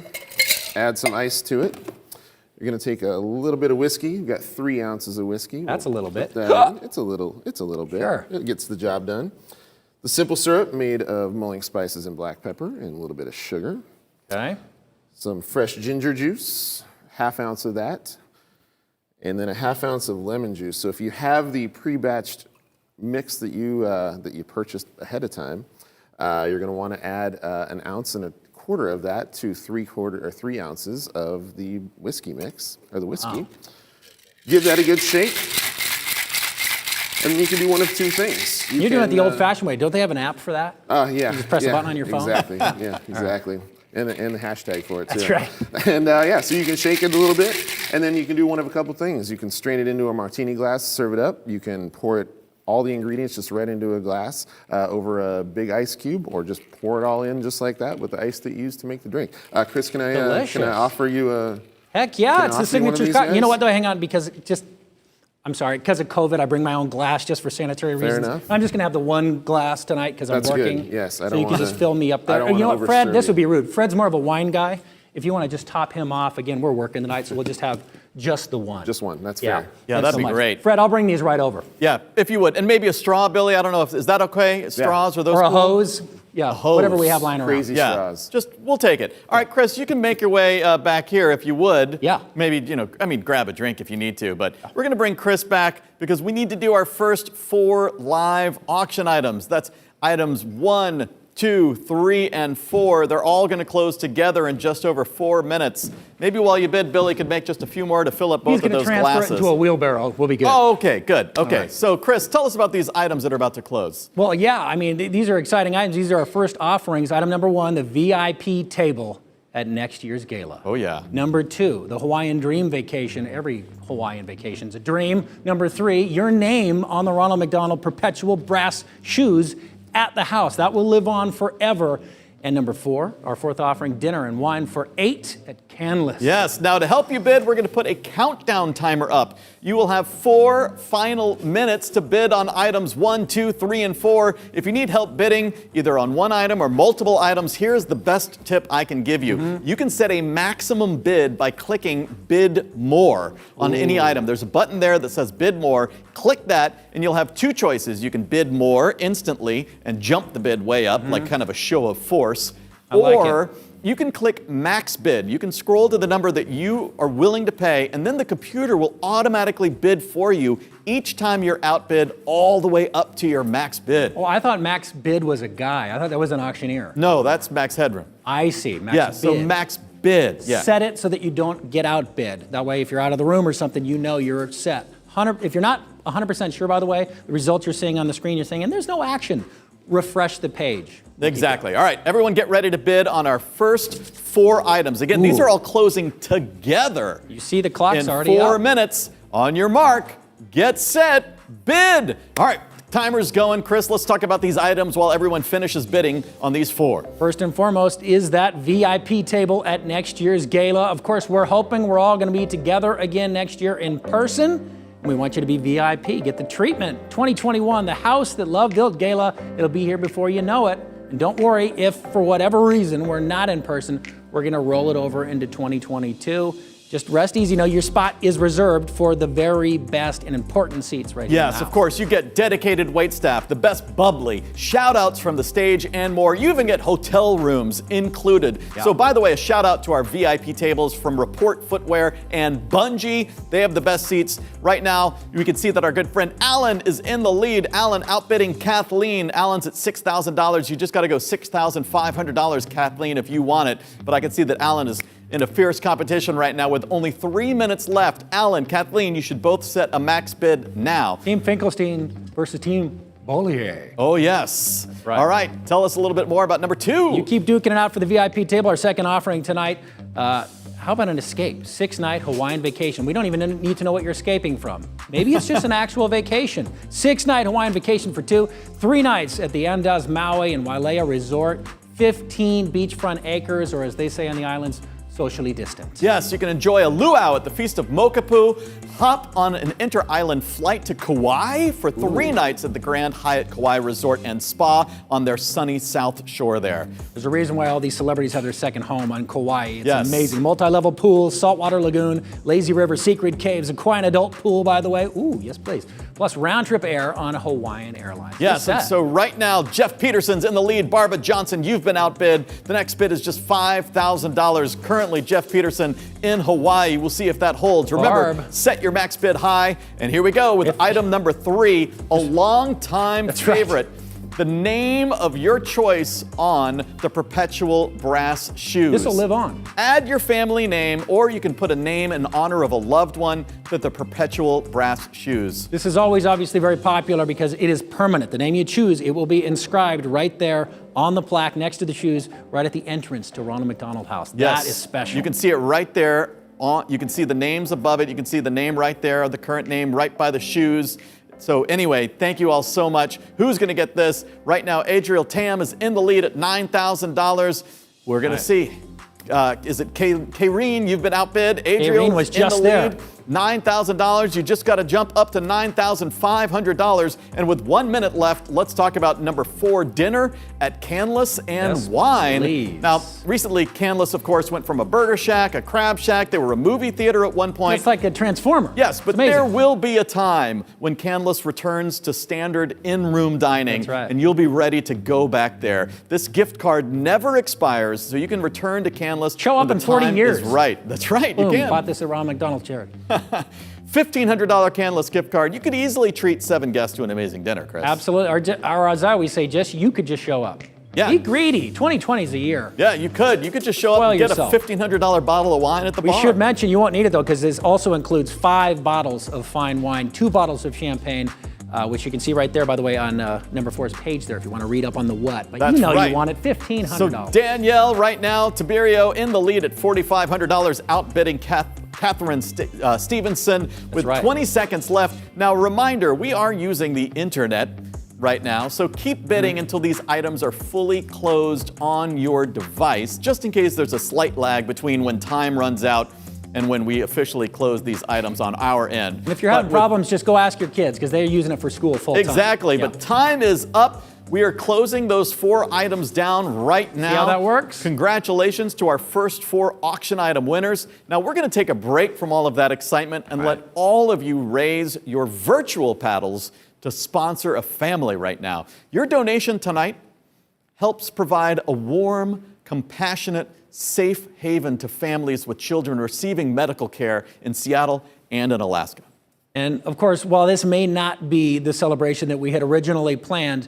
add some ice to it. You're going to take a little bit of whiskey. You've got 3 ounces of whiskey. That's a little bit. It's a little bit. Sure. It gets the job done. The simple syrup made of mulling spices and black pepper and a little bit of sugar. Okay. Some fresh ginger juice, 1/2 ounce of that, and then a 1/2 ounce of lemon juice. So if you have the pre-batched mix that you purchased ahead of time, you're going to want to add 1 ounce and 1/4 of that to 3 ounces of the whiskey mix or the whiskey. Give that a good shake. And you can do one of 2 things. You're doing it the old-fashioned way. Don't they have an app for that? Yeah. You just press a button on your phone? Exactly. Yeah, exactly. And the hashtag for it, too. That's right. And so you can shake it a little bit, and then you can do one of a couple things. You can strain it into a martini glass, serve it up. You can pour it, all the ingredients just right into a glass over a big ice cube, or just pour it all in just like that with the ice that you use to make the drink. Chris, can I offer you a... Heck yeah, it's the signature cocktail. You know what, though? Hang on, because I'm sorry, because of COVID, I bring my own glass just for sanitary reasons. Fair enough. I'm just going to have the one glass tonight because I'm working. Good. Yes, I don't So you can just fill me up there. I don't You know wanna what, Fred? overserve This you. would be rude. Fred's more of a wine guy. If you want to just top him off, again, we're working tonight, so we'll just have just the one. Just one, that's Yeah. fair. Yeah, Thanks that'd so be much. great. Fred, I'll bring these right over. Yeah, if you would. And maybe a straw, Billy. I don't know is that okay? Straws, are those Or a cool? hose. Yeah, whatever we have lying around. Crazy straws. We'll take it. All right, Chris, you can make your way back here if you would. Yeah. Maybe, grab a drink if you need to. But we're going to bring Chris back because we need to do our first 4 live auction items. That's items 1, 2, 3, and 4. They're all going to close together in just over 4 minutes. Maybe while you bid, Billy could make just a few more to fill up both of those He's going to glasses. transfer it into a wheelbarrow. We'll be good. Oh, okay, good. Okay, right. so Chris, tell us about these items that are about to close. Well, yeah, I mean, these are exciting items. These are our first offerings. Item number 1, the VIP table at next year's gala. Oh, yeah. Number 2, the Hawaiian Dream Vacation. Every Hawaiian vacation's a dream. Number 3, your name on the Ronald McDonald perpetual brass shoes at the house. That will live on forever. And number 4, our 4th offering, dinner and wine for 8 at Canlis. Yes, now to help you bid, we're going to put a countdown timer up. You will have 4 final minutes to bid on items 1, 2, 3, and 4. If you need help bidding, either on one item or multiple items, here's the best tip I can give you. You can set a maximum bid by clicking Bid More on any item. There's a button there that says Bid More. Click that, and you'll have 2 choices. You can bid more instantly and jump the bid way up, like kind of a show of force. Or you can click max bid. You can scroll to the number that you are willing to pay, and then the computer will automatically bid for you each time you're outbid all the way up to your max bid. Oh, I thought max bid was a guy. I thought that was an auctioneer. No, that's max headroom. I see. Max Yeah, bid. so max bid. Yeah. Set it so that you don't get outbid. That way, if you're out of the room or something, you know you're set. If you're not 100% sure, by the way, the results you're seeing on the screen, you're saying, and there's no action. Refresh the page. Exactly. All right, everyone get ready to bid on our first 4 items. Again, these are all closing together. You see the clock's in already 4 up. minutes. On your mark, get set, bid. All right, timer's going. Chris, let's talk about these items while everyone finishes bidding on these 4. First and foremost is that VIP table at next year's gala. Of course, we're hoping we're all going to be together again next year in person. We want you to be VIP, get the treatment. 2021, the House That Love Built Gala. It'll be here before you know it. And don't worry if, for whatever reason, we're not in person, we're going to roll it over into 2022. Just rest easy. Know your spot is reserved for the very best and important seats right here. Yes, of course. You get dedicated wait staff, the best bubbly, shout outs from the stage, and more. You even get hotel rooms included. Yeah. So, by the way, a shout out to our VIP tables from Report Footwear and Bungee. They have the best seats. Right now, we can see that our good friend Alan is in the lead. Alan outbidding Kathleen. Alan's at $6,000. You just got to go $6,500, Kathleen, if you want it. But I can see that Alan is in a fierce competition right now with only 3 minutes left. Alan, Kathleen, you should both set a max bid now. Team Finkelstein versus Team Bollier. Oh, yes. Right. All right, tell us a little bit more about number 2. You keep duking it out for the VIP table, our second offering tonight. How about an escape? 6-night Hawaiian vacation. We don't even need to know what you're escaping from. Maybe it's just an actual vacation. 6-night Hawaiian vacation for 2. 3 nights at the Andaz Maui and Wailea Resort. 15 beachfront acres, or as they say on the islands, socially distant. Yes, you can enjoy a luau at the Feast of Mokapu, hop on an inter-island flight to Kauai for 3 nights at the Grand Hyatt Kauai Resort and Spa on their sunny south shore there. There's a reason why all these celebrities have their second home on Kauai. It's Yes. amazing. Multi-level pool, saltwater lagoon, lazy river, secret caves, a Kauai adult pool, by the way. Ooh, yes, please. Plus round-trip air on Hawaiian Airlines. Yes, and so right now, Jeff Peterson's in the lead. Barbara Johnson, you've been outbid. The next bid is just $5,000. Currently, Jeff Peterson in Hawaii. We'll see if that holds. Remember, set your max bid high. And here we go with item number 3, a long-time favorite. The name of your choice on the perpetual brass shoes. This will live on. Add your family name, or you can put a name in honor of a loved one to the perpetual brass shoes. This is always obviously very popular because it is permanent. The name you choose, it will be inscribed right there on the plaque next to the shoes, right at the entrance to Ronald McDonald House. Yes. That is special. You can see it right there. You can see the names above it. You can see the name right there, the current name right by the shoes. So anyway, thank you all so much. Who's going to get this? Right now, Adriel Tam is in the lead at $9,000. We're going to see. Is it Kayreen? You've been outbid. Adriel was just in the there. lead. $9,000. You just got to jump up to $9,500. And with 1 minute left, let's talk about number 4, dinner at Canlis and Yes, Wine. please. Now, recently, Canlis, of course, went from a burger shack, a crab shack. They were a movie theater at one point. It's like a transformer. Yes, but It's amazing. there will be a time when Canlis returns to standard in-room dining, That's right. and you'll be ready to go back there. This gift card never expires, so you can return to Canlis. Show up when in the 40 time years. is right. That's right. Boom, You can. bought this at Ronald McDonald Charity. $1,500 Canlis gift card. You could easily treat 7 guests to an amazing dinner, Chris. Absolutely. Or as I always say, you could just show up. Yeah. Be greedy. 2020 is a year. Yeah, you could. You could just show up Spoil and get yourself. a $1,500 bottle of wine at the We bar. should mention, you won't need it though, because this also includes 5 bottles of fine wine, 2 bottles of champagne, which you can see right there, by the way, on number 4's page there if you want to read up on the what. But That's you know right. you want it $1,500. So Danielle, right now, Tiberio in the lead at $4,500, outbidding Catherine Stevenson with 20 seconds left. Now, reminder, we are using the internet right now, so keep bidding until these items are fully closed on your device, just in case there's a slight lag between when time runs out and when we officially close these items on our end. And if you're having problems, just go ask your kids, because they're using it for school full time. Exactly, but time is up. We are closing those 4 items down right now. See how that works? Congratulations to our first 4 auction item winners. Now we're going to take a break from all of that excitement and let all of you raise your virtual paddles to sponsor a family right now. Your donation tonight helps provide a warm, compassionate, safe haven to families with children receiving medical care in Seattle and in Alaska. And of course, while this may not be the celebration that we had originally planned,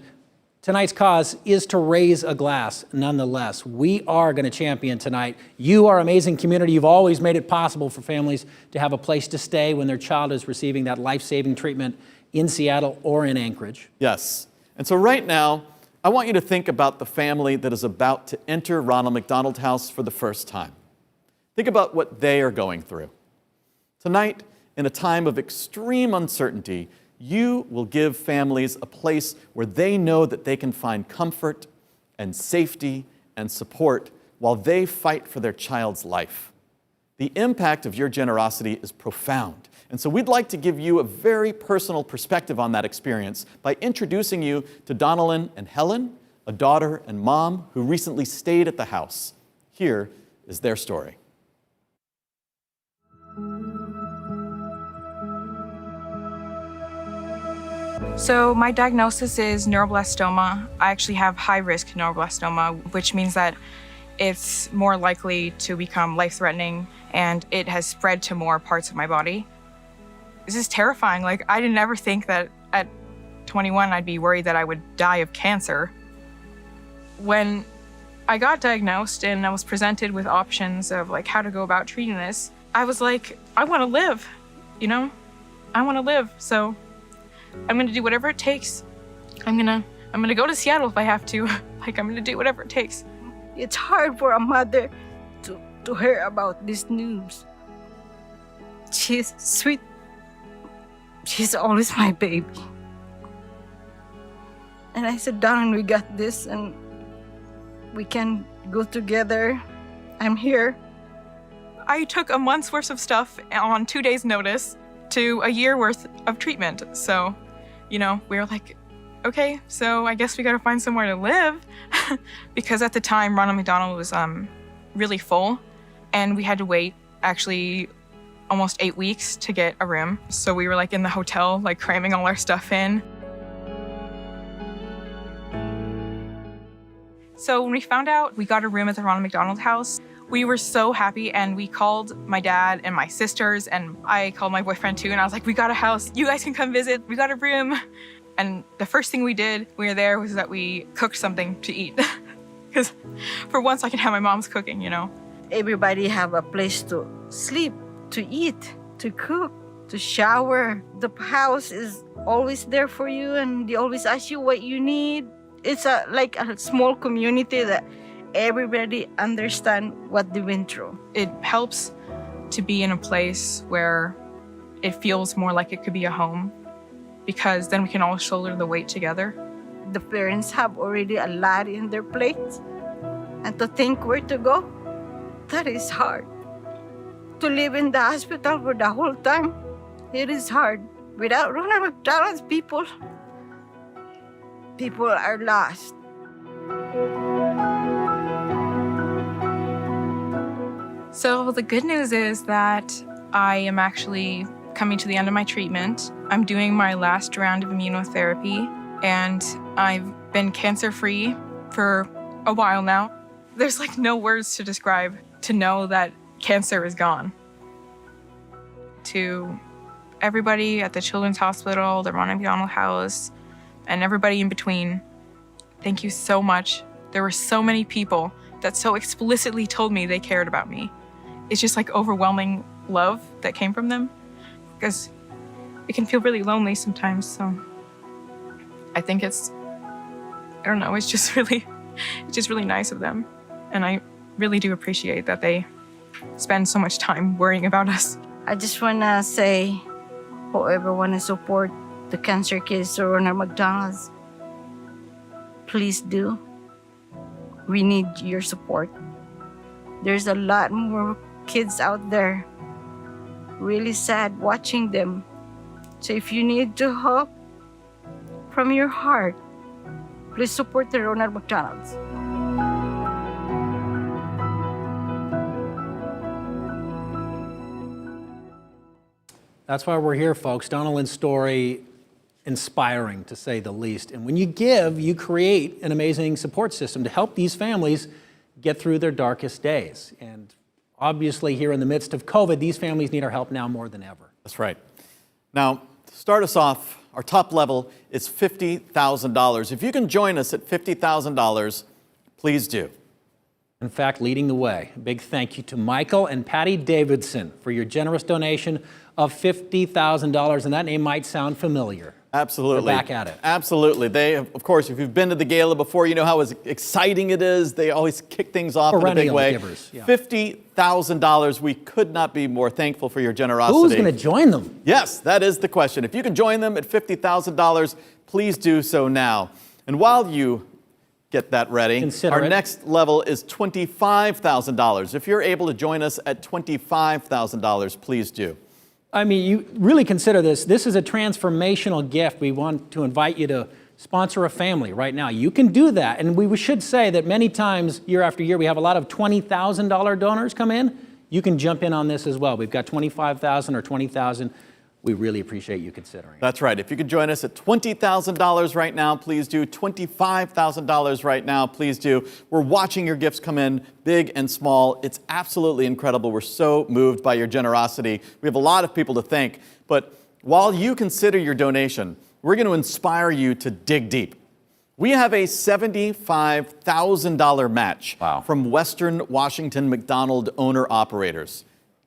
tonight's cause is to raise a glass nonetheless. We are going to champion tonight. You are an amazing community. You've always made it possible for families to have a place to stay when their child is receiving that life-saving treatment in Seattle or in Anchorage. Yes. And so right now, I want you to think about the family that is about to enter Ronald McDonald House for the first time. Think about what they are going through. Tonight, in a time of extreme uncertainty, you will give families a place where they know that they can find comfort and safety and support while they fight for their child's life. The impact of your generosity is profound. And so we'd like to give you a very personal perspective on that experience by introducing you to Donalyn and Helen, a daughter and mom who recently stayed at the house. Here is their story. So my diagnosis is neuroblastoma. I actually have high-risk neuroblastoma, which means that it's more likely to become life-threatening, and it has spread to more parts of my body. This is terrifying. Like, I didn't ever think that at 21 I'd be worried that I would die of cancer. When I got diagnosed and I was presented with options of like how to go about treating this, I was like, I want to live, you know? I want to live, so I'm gonna do whatever it takes. I'm gonna go to Seattle if I have to. Like, I'm gonna do whatever it takes. It's hard for a mother to hear about this news. She's sweet. She's always my baby. And I said, darling, we got this and we can go together. I'm here. I took a month's worth of stuff on 2 days' notice to a year worth of treatment. So, you know, we were like, okay, so I guess we gotta find somewhere to live. Because at the time, Ronald McDonald was really full, and we had to wait actually almost 8 weeks to get a room. So we were like in the hotel, like cramming all our stuff in. So when we found out we got a room at the Ronald McDonald House, we were so happy, and we called my dad and my sisters, and I called my boyfriend too, and I was like, we got a house, you guys can come visit, we got a room. And the first thing we did when we were there was that we cooked something to eat. Because for once I can have my mom's cooking, you know? Everybody have a place to sleep, to eat, to cook, to shower. The house is always there for you, and they always ask you what you need. It's like a small community that everybody understand what they went through. It helps to be in a place where it feels more like it could be a home, because then we can all shoulder the weight together. The parents have already a lot in their plates, and to think where to go, that is hard. To live in the hospital for the whole time, it is hard. Without Ronald McDonald's people are lost. So the good news is that I am actually coming to the end of my treatment. I'm doing my last round of immunotherapy, and I've been cancer-free for a while now. There's like no words to describe to know that cancer is gone. To everybody at the Children's Hospital, the Ronald McDonald House, and everybody in between, thank you so much. There were so many people that so explicitly told me they cared about me. It's just like overwhelming love that came from them, because it can feel really lonely sometimes, so I think it's just really nice of them. And I really do appreciate that they spend so much time worrying about us. I just want to say, whoever want to support the cancer kids or Ronald McDonald's, please do. We need your support. There's a lot more kids out there really sad watching them. So if you need to help from your heart, please support the Ronald McDonald's. That's why we're here, folks. Donalyn's story, inspiring to say the least. And when you give, you create an amazing support system to help these families get through their darkest days. And obviously here in the midst of COVID, these families need our help now more than ever. That's right. Now, to start us off, our top level is $50,000. If you can join us at $50,000, please do. In fact, leading the way, a big thank you to Michael and Patty Davidson for your generous donation of $50,000, and that name might sound familiar. Absolutely. They're back at it. Absolutely. They, of course, if you've been to the gala before, you know how exciting it is. They always kick things off in a big way. Givers, yeah. $50,000. We could not be more thankful for your generosity. Who's going to join them? Yes, that is the question. If you can join them at $50,000, please do so now. And while you get that ready, our next level is $25,000. If you're able to join us at $25,000, please do. I mean, you really consider this. This is a transformational gift. We want to invite you to sponsor a family right now. You can do that. And we should say that many times, year after year, we have a lot of $20,000 donors come in. You can jump in on this as well. We've got $25,000 or $20,000. We really appreciate you considering. That's right. If you could join us at $20,000 right now, please do. $25,000 right now, please do. We're watching your gifts come in, big and small. It's absolutely incredible. We're so moved by your generosity. We have a lot of people to thank. But while you consider your donation, we're going to inspire you to dig deep. We have a $75,000 match from Western Washington McDonald owner-operators.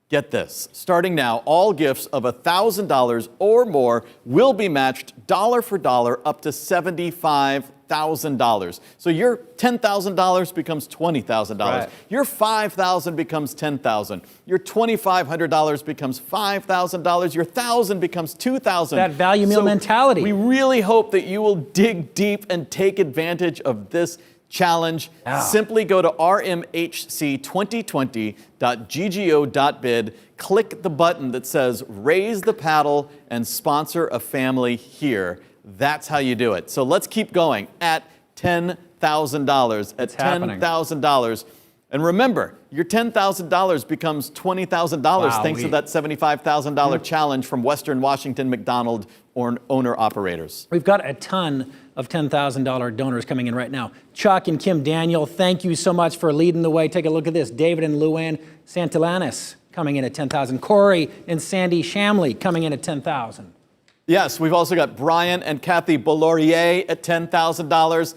Get this, starting now, all gifts of $1,000 or more will be matched dollar for dollar up to $75,000. So your $10,000 becomes $20,000. Right. Your $5,000 becomes $10,000. Your $2,500 becomes $5,000. Your $1,000 becomes $2,000. That value meal mentality. We really hope that you will dig deep and take advantage of this challenge. Simply go to rmhc2020.ggo.bid, click the button that says raise the paddle and sponsor a family here. That's how you do it. So let's keep going at $10,000. At $10,000. And remember, your $10,000 becomes $20,000 thanks to that $75,000 challenge from Western Washington McDonald owner-operators. We've got a ton of $10,000 donors coming in right now. Chuck and Kim Daniel, thank you so much for leading the way. Take a look at this. David and Luann Santillanes coming in at $10,000. Corey and Sandy Shamley coming in at $10,000. Yes, we've also got Brian and Kathy Bolaurier at $10,000.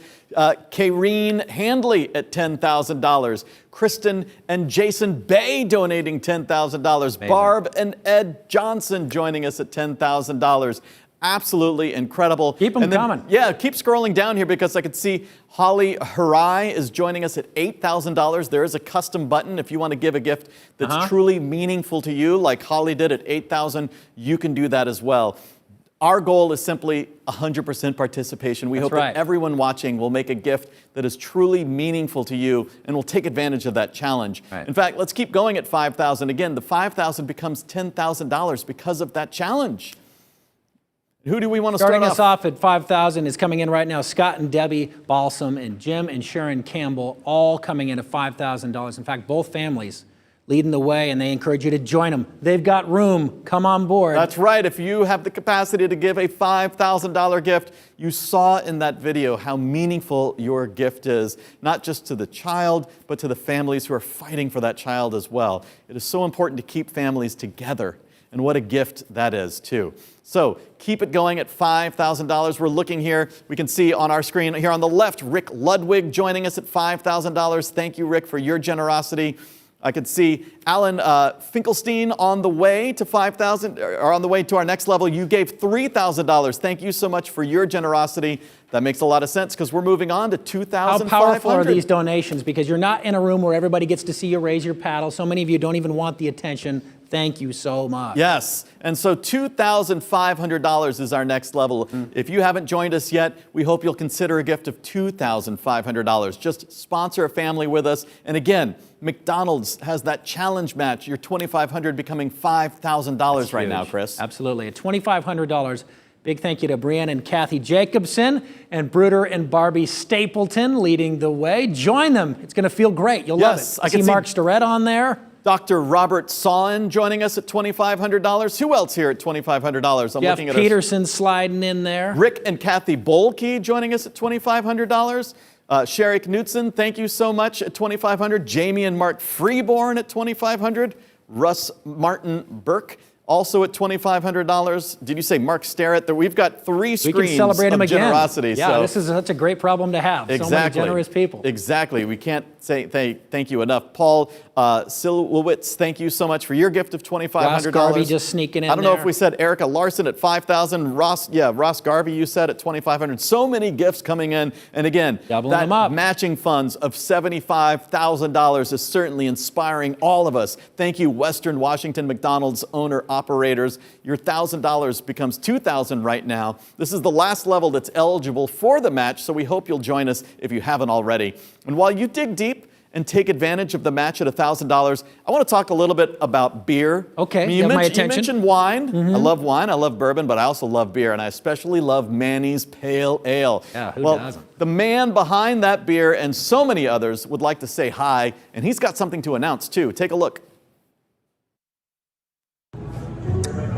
Kayreen Handley at $10,000. Kristen and Jason Bay donating $10,000. Barb and Ed Johnson joining us at $10,000. Absolutely incredible. Keep them coming. Yeah, keep scrolling down here because I could see Holly Harai is joining us at $8,000. There is a custom button if you want to give a gift that's truly meaningful to you, like Holly did at $8,000. You can do that as well. Our goal is simply 100% participation. We hope that everyone watching will make a gift that is truly meaningful to you and will take advantage of that challenge. In fact, let's keep going at $5,000. Again, the $5,000 becomes $10,000 because of that challenge. Who do we want to start off? Starting us off at $5,000 is coming in right now. Scott and Debbie Balsam and Jim and Sharon Campbell all coming in at $5,000. In fact, both families leading the way, and they encourage you to join them. They've got room. Come on board. That's right. If you have the capacity to give a $5,000 gift, you saw in that video how meaningful your gift is, not just to the child, but to the families who are fighting for that child as well. It is so important to keep families together, and what a gift that is, too. So keep it going at $5,000. We're looking here. We can see on our screen here on the left, Rick Ludwig joining us at $5,000. Thank you, Rick, for your generosity. I could see Alan Finkelstein on the way to 5,000, or on the way to our next level. You gave $3,000. Thank you so much for your generosity. That makes a lot of sense because we're moving on to 2,500. How powerful are these donations? Because you're not in a room where everybody gets to see you raise your paddle. So many of you don't even want the attention. Thank you so much. Yes, and so $2,500 is our next level. If you haven't joined us yet, we hope you'll consider a gift of $2,500. Just sponsor a family with us. And again, McDonald's has that challenge match. Your $2,500 becoming $5,000 right now, Chris. Absolutely, at $2,500. Big thank you to Brianne and Kathy Jacobson and Bruder and Barbie Stapleton leading the way. Join them. It's going to feel great. You'll love it. I see Mark Starrett on there. Dr. Robert Sawen joining us at $2,500. Who else here at $2,500? Jeff Peterson sliding in there. Rick and Kathy Bolke joining us at $2,500. Sherry Knutson, thank you so much at $2,500. Jamie and Mark Freeborn at $2,500. Russ Martin Burke also at $2,500. Did you say Mark Starrett? We've got 3 screens we can celebrate him of again. generosity. Yeah, so. This is such a great problem to have. Exactly. So many generous people. Exactly. We can't say thank you enough. Paul Silwowitz, thank you so much for your gift of $2,500. Ross Garvey just sneaking in I don't know if we said Erica Larson at $5,000. Ross Garvey you said at $2,500. So many gifts coming in. And again, Doubling them up. Matching funds of $75,000 is certainly inspiring all of us. Thank you, Western Washington McDonald's owner-operators. Your $1,000 becomes $2,000 right now. This is the last level that's eligible for the match, so we hope you'll join us if you haven't already. And while you dig deep and take advantage of the match at $1,000, I want to talk a little bit about beer. Okay, you my attention. You mentioned wine. I love wine, I love bourbon, but I also love beer, and I especially love Manny's Pale Ale. Yeah, who doesn't? The man behind that beer and so many others would like to say hi, and he's got something to announce too. Take a look.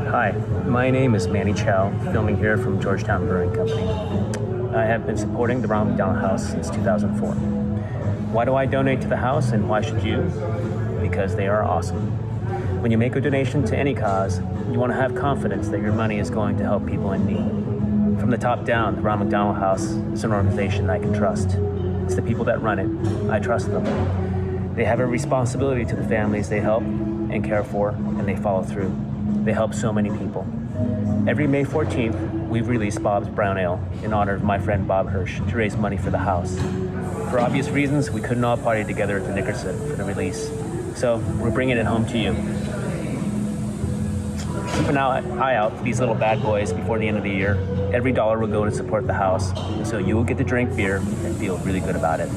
Hi, my name is Manny Chow, filming here from Georgetown Brewing Company. I have been supporting the Ronald McDonald House since 2004. Why do I donate to the house and why should you? Because they are awesome. When you make a donation to any cause, you want to have confidence that your money is going to help people in need. From the top down, the Ronald McDonald House is an organization I can trust. It's the people that run it. I trust them. They have a responsibility to the families they help and care for, and they follow through. They help so many people. Every May 14th, we've released Bob's Brown Ale in honor of my friend Bob Hirsch to raise money for the house. For obvious reasons, we couldn't all party together at the Nickerson for the release. So we're bringing it home to you. Keep an eye out for these little bad boys before the end of the year. Every dollar will go to support the house, so you will get to drink beer and feel really good about it.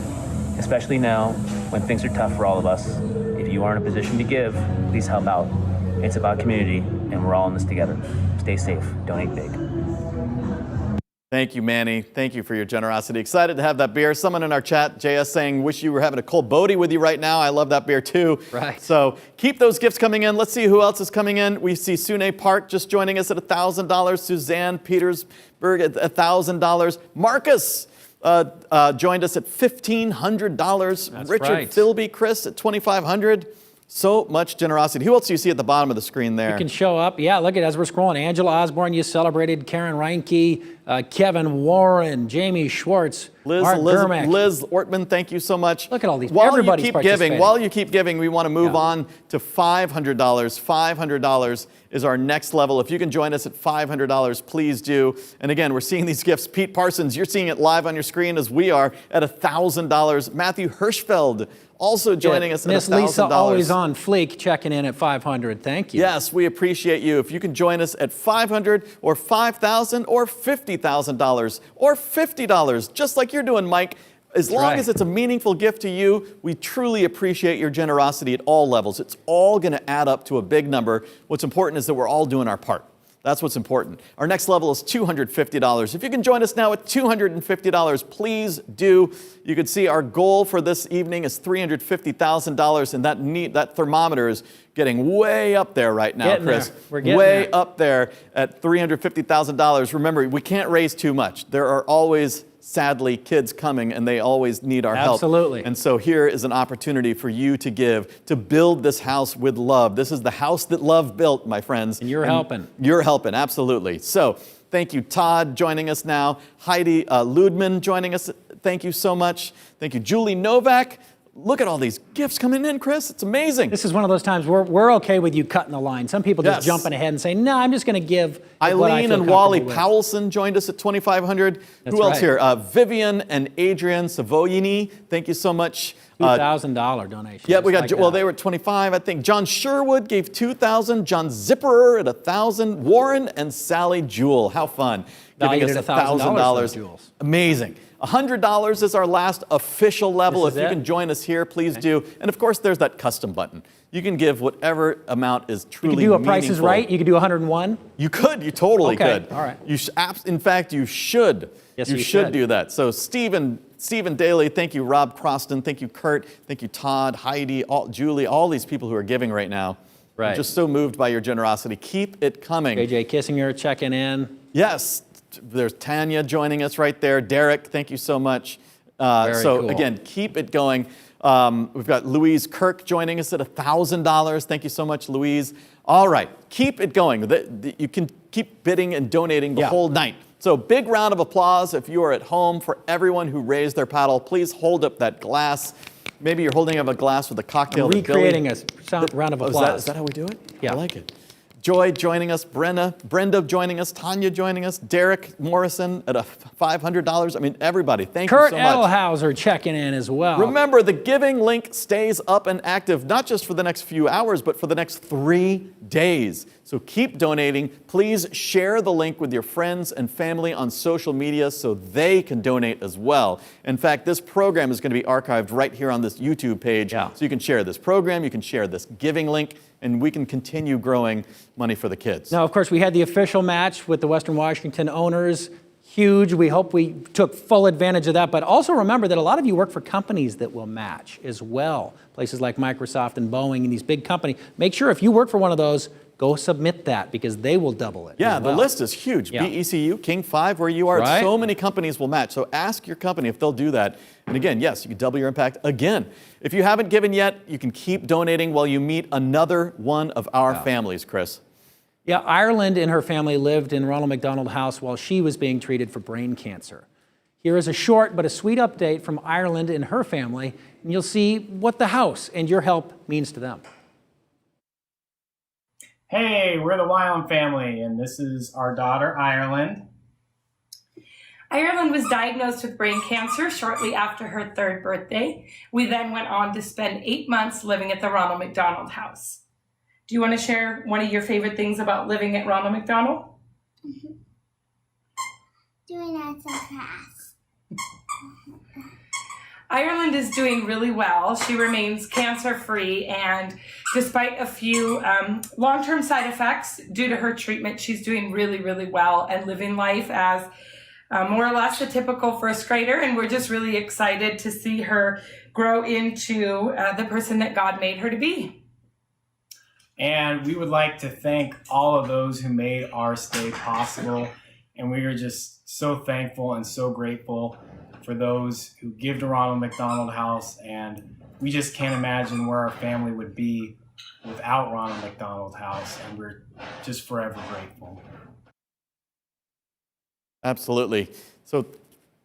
Especially now, when things are tough for all of us. If you are in a position to give, please help out. It's about community, and we're all in this together. Stay safe. Donate big. Thank you, Manny. Thank you for your generosity. Excited to have that beer. Someone in our chat, JS, saying, wish you were having a cold Bodie with you right now. I love that beer too. Right. So keep those gifts coming in. Let's see who else is coming in. We see Sune Park just joining us at $1,000. Suzanne Petersburg at $1,000. Marcus joined us at $1,500. That's Richard right. Philby, Chris at $2,500. So much generosity. Who else do you see at the bottom of the screen there? You can show up. Yeah, look at as we're scrolling. Angela Osborne, you celebrated. Karen Reinke, Kevin Warren, Jamie Schwartz, Mark Germack. Liz Ortman, thank you so much. Look at all these. While Everybody's you keep participating. giving, we want to move on to $500. $500 is our next level. If you can join us at $500, please do. And again, we're seeing these gifts. Pete Parsons, you're seeing it live on your screen as we are at $1,000. Matthew Hirschfeld also joining us at $1,000. Miss Lisa, always on fleek, checking in at $500. Thank you. Yes, we appreciate you. If you can join us at $500 or $5,000 or $50,000 or $50, just like you're doing, Mike, as long as it's a meaningful gift to you, we truly appreciate your generosity at all levels. It's all going to add up to a big number. What's important is that we're all doing our part. That's what's important. Our next level is $250. If you can join us now at $250, please do. You can see our goal for this evening is $350,000, and that thermometer is getting way up there right now, Chris. We're getting way there. up there at $350,000. Remember, we can't raise too much. There are always, sadly, kids coming, and they always need our help. Absolutely. And so here is an opportunity for you to give, to build this house with love. This is the house that love built, my friends. And you're helping. You're helping, absolutely. So thank you, Todd, joining us now. Heidi Ludman joining us. Thank you so much. Thank you, Julie Novak. look at all these gifts coming in, Chris. It's amazing. This is one of those times where we're okay with you cutting the line. Some people just jumping ahead and saying, no, I'm just going to give what I Eileen feel and Wally comfortable with. Powelson joined us at $2,500. That's Who else right. here? Vivian and Adrian Savoyini. Thank you so much. $2,000 donation. Yeah, we got, just like well, that. they were at 25, I think. John Sherwood gave 2,000. John Zipperer at 1,000. Warren and Sally Jewell. How fun. Giving Valued us at $1,000 for Jules. Amazing. $100 is our last official level. This If is you it? can join us here, please do. And of course, there's that custom button. You can give whatever amount is You truly could do a meaningful. Price is Right. You could do 101. You could. You totally Okay, could. all right. In fact, you should. Yes, you you should should. do that. So Stephen Daly, thank you. Rob Croston, thank you. Kurt, thank you. Todd, Heidi, Julie, all these people who are giving right now. Right. I'm just so moved by your generosity. Keep it coming. JJ Kissinger checking in. Yes. There's Tanya joining us right there. Derek, thank you so much. Very cool. Again, keep it going. We've got Louise Kirk joining us at $1,000. Thank you so much, Louise. All right, keep it going. You can keep bidding and donating the whole night. So big round of applause if you are at home for everyone who raised their paddle. Please hold up that glass. Maybe you're holding up a glass with a cocktail. I'm that Billy- recreating a round of applause. Is that how we do it? Yeah. I like it. Joy joining us, Brenda joining us, Tanya joining us, Derek Morrison at $500. I mean, everybody, thank Kurt you so much. Edelhauser checking in as well. Remember, the giving link stays up and active, not just for the next few hours, but for the next 3 days. So keep donating. Please share the link with your friends and family on social media so they can donate as well. In fact, this program is going to be archived right here on this YouTube page. So you can share this program, you can share this giving link, and we can continue growing money for the kids. Now, of course, we had the official match with the Western Washington owners. Huge. We hope we took full advantage of that. But also remember that a lot of you work for companies that will match as well. Places like Microsoft and Boeing and these big companies. Make sure if you work for one of those, go submit that because they will double it. Yeah, as well. the list is huge. Yeah. BECU, King 5, where you are, Right. so many companies will match. So ask your company if they'll do that. And again, yes, you can double your impact again. If you haven't given yet, you can keep donating while you meet another one of our families, Chris. Yeah, Ireland and her family lived in Ronald McDonald House while she was being treated for brain cancer. Here is a short but a sweet update from Ireland and her family, and you'll see what the house and your help means to them. Hey, we're the Wylam family, and this is our daughter, Ireland. Ireland was diagnosed with brain cancer shortly after her 3rd birthday. We then went on to spend 8 months living at the Ronald McDonald House. Do you want to share one of your favorite things about living at Ronald McDonald? Doing lots of crafts. Ireland is doing really well. She remains cancer-free, and despite a few long-term side effects due to her treatment, she's doing really, really well and living life as more or less a typical first grader, and we're just really excited to see her grow into the person that God made her to be. And we would like to thank all of those who made our stay possible. And we are just so thankful and so grateful for those who give to Ronald McDonald House. And we just can't imagine where our family would be without Ronald McDonald House. And we're just forever grateful. Absolutely. So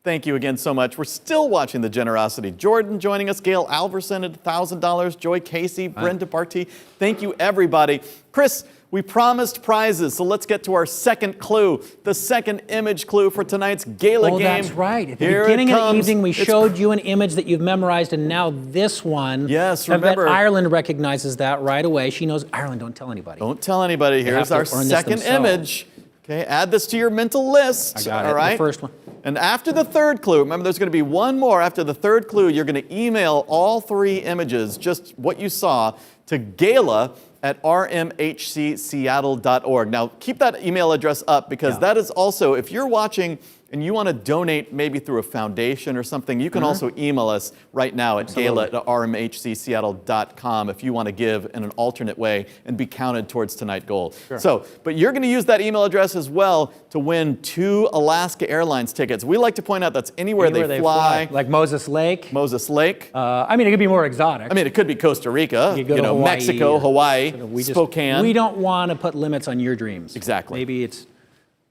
thank you again so much. We're still watching the generosity. Jordan joining us, Gail Alverson at $1,000, Joy Casey, Brenda Barty. Thank you, everybody. Chris, we promised prizes, so let's get to our second clue, the second image clue for tonight's gala game. Oh, that's right. At the Here beginning it of the comes. evening, we It's showed you an image that you've memorized, and now this one. Yes, I bet remember. Ireland recognizes that right away. She knows, Ireland, don't tell anybody. Don't tell anybody. They Here's have our to earn this second themselves. image. Okay, add this to your mental list. I got all it. right? The first one. And after the third clue, remember there's going to be one more. After the third clue, you're going to email all 3 images, just what you saw, to gala@rmhcseattle.org. Now, keep that email address up because that is also, if you're watching and you want to donate maybe through a foundation or something, you can also email us right now at gala@rmhcseattle.com if you want to give in an alternate way and be counted towards tonight's goal. Sure. So, but you're going to use that email address as well to win 2 Alaska Airlines tickets. We like to point out that's anywhere they fly. Like Moses Lake. Moses Lake. I mean, it could be more exotic. I mean, it could be Costa Rica, You could go to Hawaii, Mexico, Hawaii, We Spokane. We don't want to put limits on your dreams. Exactly. Maybe it's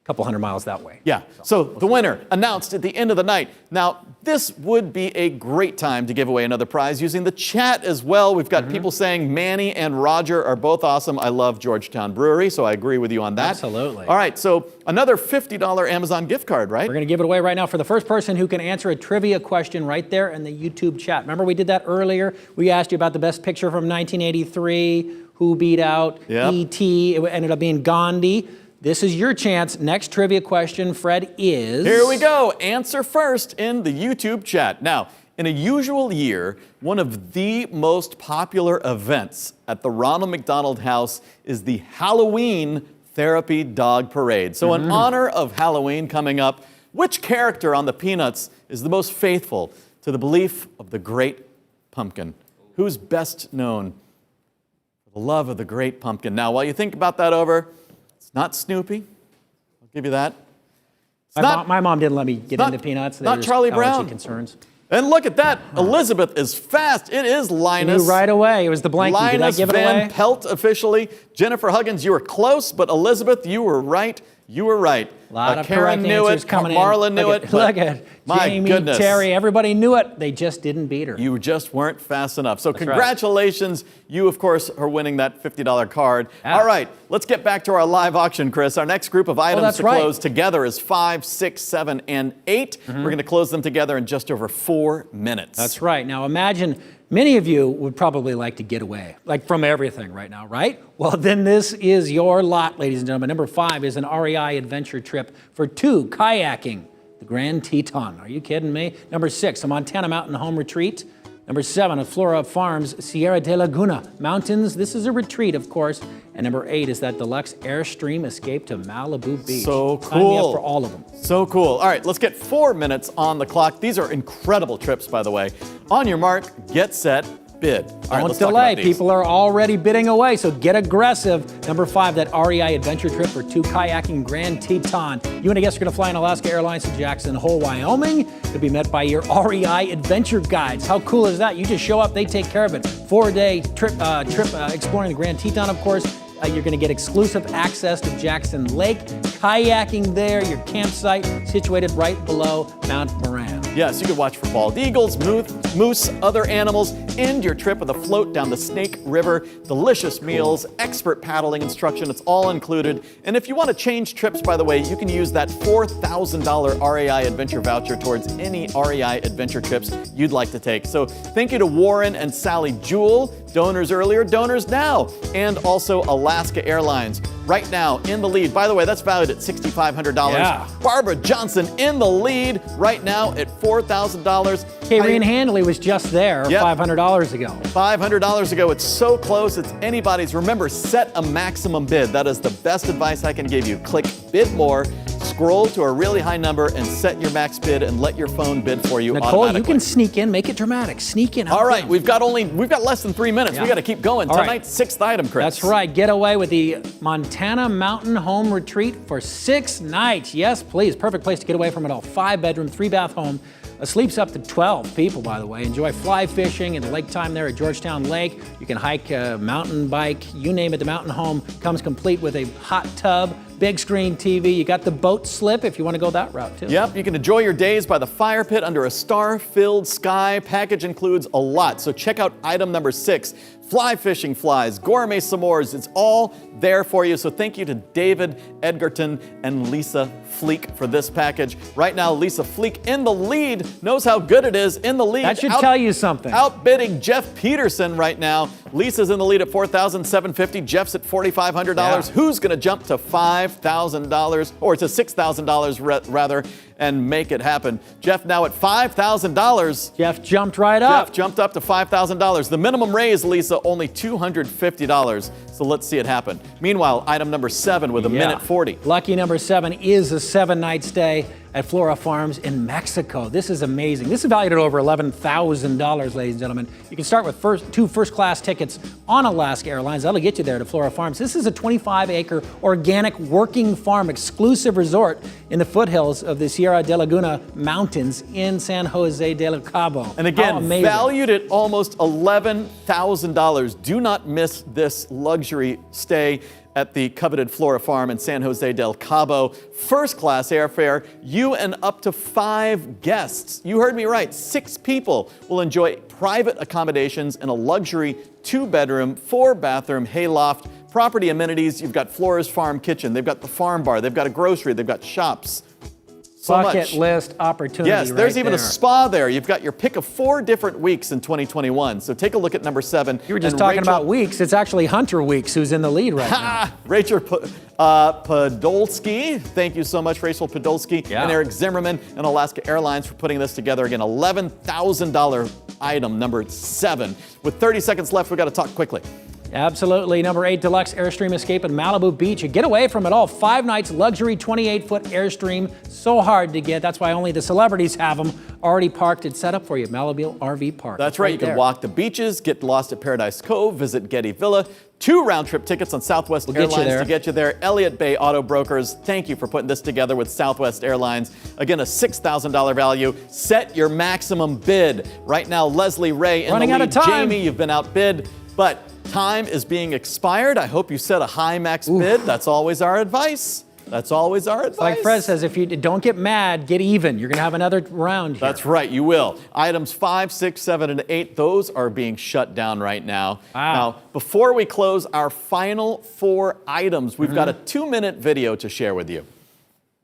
couple hundred miles that way. Yeah, so the winner announced at the end of the night. Now, this would be a great time to give away another prize using the chat as well. We've got people saying Manny and Roger are both awesome. I love Georgetown Brewery, so I agree with you on that. Absolutely. All right, so another $50 Amazon gift card, right? We're going to give it away right now for the first person who can answer a trivia question right there in the YouTube chat. Remember we did that earlier? We asked you about the best picture from 1983, who beat out E.T. It ended up being Gandhi. This is your chance. Next trivia question, Fred, is... Here we go. Answer first in the YouTube chat. Now, in a usual year, one of the most popular events at the Ronald McDonald House is the Halloween Therapy Dog Parade. So in honor of Halloween coming up, which character on the Peanuts is the most faithful to the belief of the Great Pumpkin? Who's best known for the love of the Great Pumpkin? Now, while you think about that over, it's not Snoopy. I'll give you that. My mom didn't let me get into Peanuts. Not Charlie Brown. Concerns. And look at that. Elizabeth is fast. It is Linus. Knew right away. It was the blankie. Did I Linus give it Van away? Pelt officially. Jennifer Huggins, you were close, but Elizabeth, you were right. You were right. A lot of Karen correct knew answers it. coming Marla in. knew Look it. at, look at my Jamie, goodness. Terry, everybody knew it. They just didn't beat her. You just weren't fast enough. So That's congratulations. You, of course, are winning that $50 card. All right, let's get back to our live auction, Chris. Our next group of items to close together is 5, 6, 7, and 8. We're going to close them together in just over 4 minutes. That's right. Now imagine many of you would probably like to get away, like from everything right now, right? Well, then this is your lot, ladies and gentlemen. Number 5 is an REI adventure trip for 2, kayaking, the Grand Teton. Are you kidding me? Number 6, a Montana Mountain Home Retreat. Number 7, a Flora Farms Sierra de Laguna Mountains. This is a retreat, of course. And number 8 is that deluxe Airstream escape to Malibu Beach. So Sign me up cool. for all of them. So cool. All right, let's get 4 minutes on the clock. These are incredible trips, by the way. On your mark, get set, bid. All right, Don't let's talk delay. about these. People are already bidding away, so get aggressive. Number 5, that REI adventure trip for 2, kayaking Grand Teton. You and a guest are going to fly on Alaska Airlines to Jackson Hole, Wyoming. You'll be met by your REI adventure guides. How cool is that? You just show up, they take care of it. 4-day trip exploring the Grand Teton, of course. You're going to get exclusive access to Jackson Lake, kayaking there, your campsite situated right below Mount Moran. Yes, you can watch for bald eagles, moose, other animals, end your trip with a float down the Snake River, delicious meals, expert paddling instruction, it's all included. And if you want to change trips, by the way, you can use that $4,000 REI adventure voucher towards any REI adventure trips you'd like to take. So thank you to Warren and Sally Jewell, donors earlier, donors now, and also Alaska Airlines. Right now, in the lead. By the way, that's valued at $6,500. Yeah. Barbara Johnson in the lead right now at $4,000. Kareen Handley was just there $500 ago. $500 ago. It's so close. It's anybody's. Remember, set a maximum bid. That is the best advice I can give you. Click bid more, scroll to a really high number, and set your max bid and let your phone bid for you Nicole, automatically. you can sneak in, make it dramatic. Sneak in. All right, we've got less than 3 minutes. Yeah. We got to keep going. All right. Tonight's 6th item, Chris. That's right. Get away with the Montana Mountain Home Retreat for 6 nights. Yes, please. Perfect place to get away from it all. 5-bedroom, 3-bath home. Sleeps up to 12 people, by the way. Enjoy fly fishing and lake time there at Georgetown Lake. You can hike, mountain bike, you name it. The mountain home comes complete with a hot tub, big screen TV. You got the boat slip if you want to go that route, too. Yep, you can enjoy your days by the fire pit under a star-filled sky. Package includes a lot, so check out item number 6. Fly fishing flies, gourmet s'mores, it's all there for you. So thank you to David Edgerton and Lisa Fleek for this package. Right now, Lisa Fleek in the lead, knows how good it is in the lead. That should tell you something. Outbidding Jeff Peterson right now. Lisa's in the lead at $4,750. Jeff's at $4,500. Yeah. Who's going to jump to $5,000 or to $6,000 rather and make it happen? Jeff now at $5,000. Jeff jumped right up. Jeff jumped up to $5,000. The minimum raise, Lisa, only $250. So let's see it happen. Meanwhile, item number 7 with a minute 40. Lucky number 7 is a 7-night stay at Flora Farms in Mexico. This is amazing. This is valued at over $11,000, ladies and gentlemen. You can start with 2 first-class tickets on Alaska Airlines. That'll get you there to Flora Farms. This is a 25-acre organic working farm exclusive resort in the foothills of the Sierra Sierra de Laguna Mountains in San Jose de Cabo. And again, How amazing. valued at almost $11,000. Do not miss this luxury stay at the coveted Flora Farm in San Jose del Cabo. First-class airfare, you and up to 5 guests. You heard me right, 6 people will enjoy private accommodations in a luxury 2-bedroom, 4-bathroom hayloft. Property amenities, you've got Flora's Farm Kitchen, they've got the farm bar, they've got a grocery, they've got shops. So Bucket much. list opportunity. Yes, there's right even there. a spa there. You've got your pick of 4 different weeks in 2021. So take a look at number 7. You were just talking about Weeks. It's actually Hunter Weeks who's in the lead right now. Rachel Podolsky. Thank you so much, Rachel Podolsky. Yeah. And Eric Zimmerman and Alaska Airlines for putting this together. Again, $11,000 item, number 7. With 30 seconds left, we've got to talk quickly. Absolutely. Number 8, Deluxe Airstream Escape in Malibu Beach. You get away from it all. 5 nights, luxury 28-foot Airstream. So hard to get. That's why only the celebrities have them already parked and set up for you. Malibu RV Park. That's right. You can walk the beaches, get lost at Paradise Cove, visit Getty Villa. 2 round-trip tickets on Southwest Airlines to get you there. Elliott Bay Auto Brokers, thank you for putting this together with Southwest Airlines. Again, a $6,000 value. Set your maximum bid. Right now, Leslie Ray in Running the out lead. of time. Jamie, you've been outbid, but time is being expired. I hope you set a high max bid. That's always our advice. That's always our advice. Like Fred says, if you don't get mad, get even. You're going to have another round here. That's right, you will. Items 5, 6, 7, and 8, those are being shut down right now. Wow. Now, before we close our final 4 items, we've got a 2-minute video to share with you.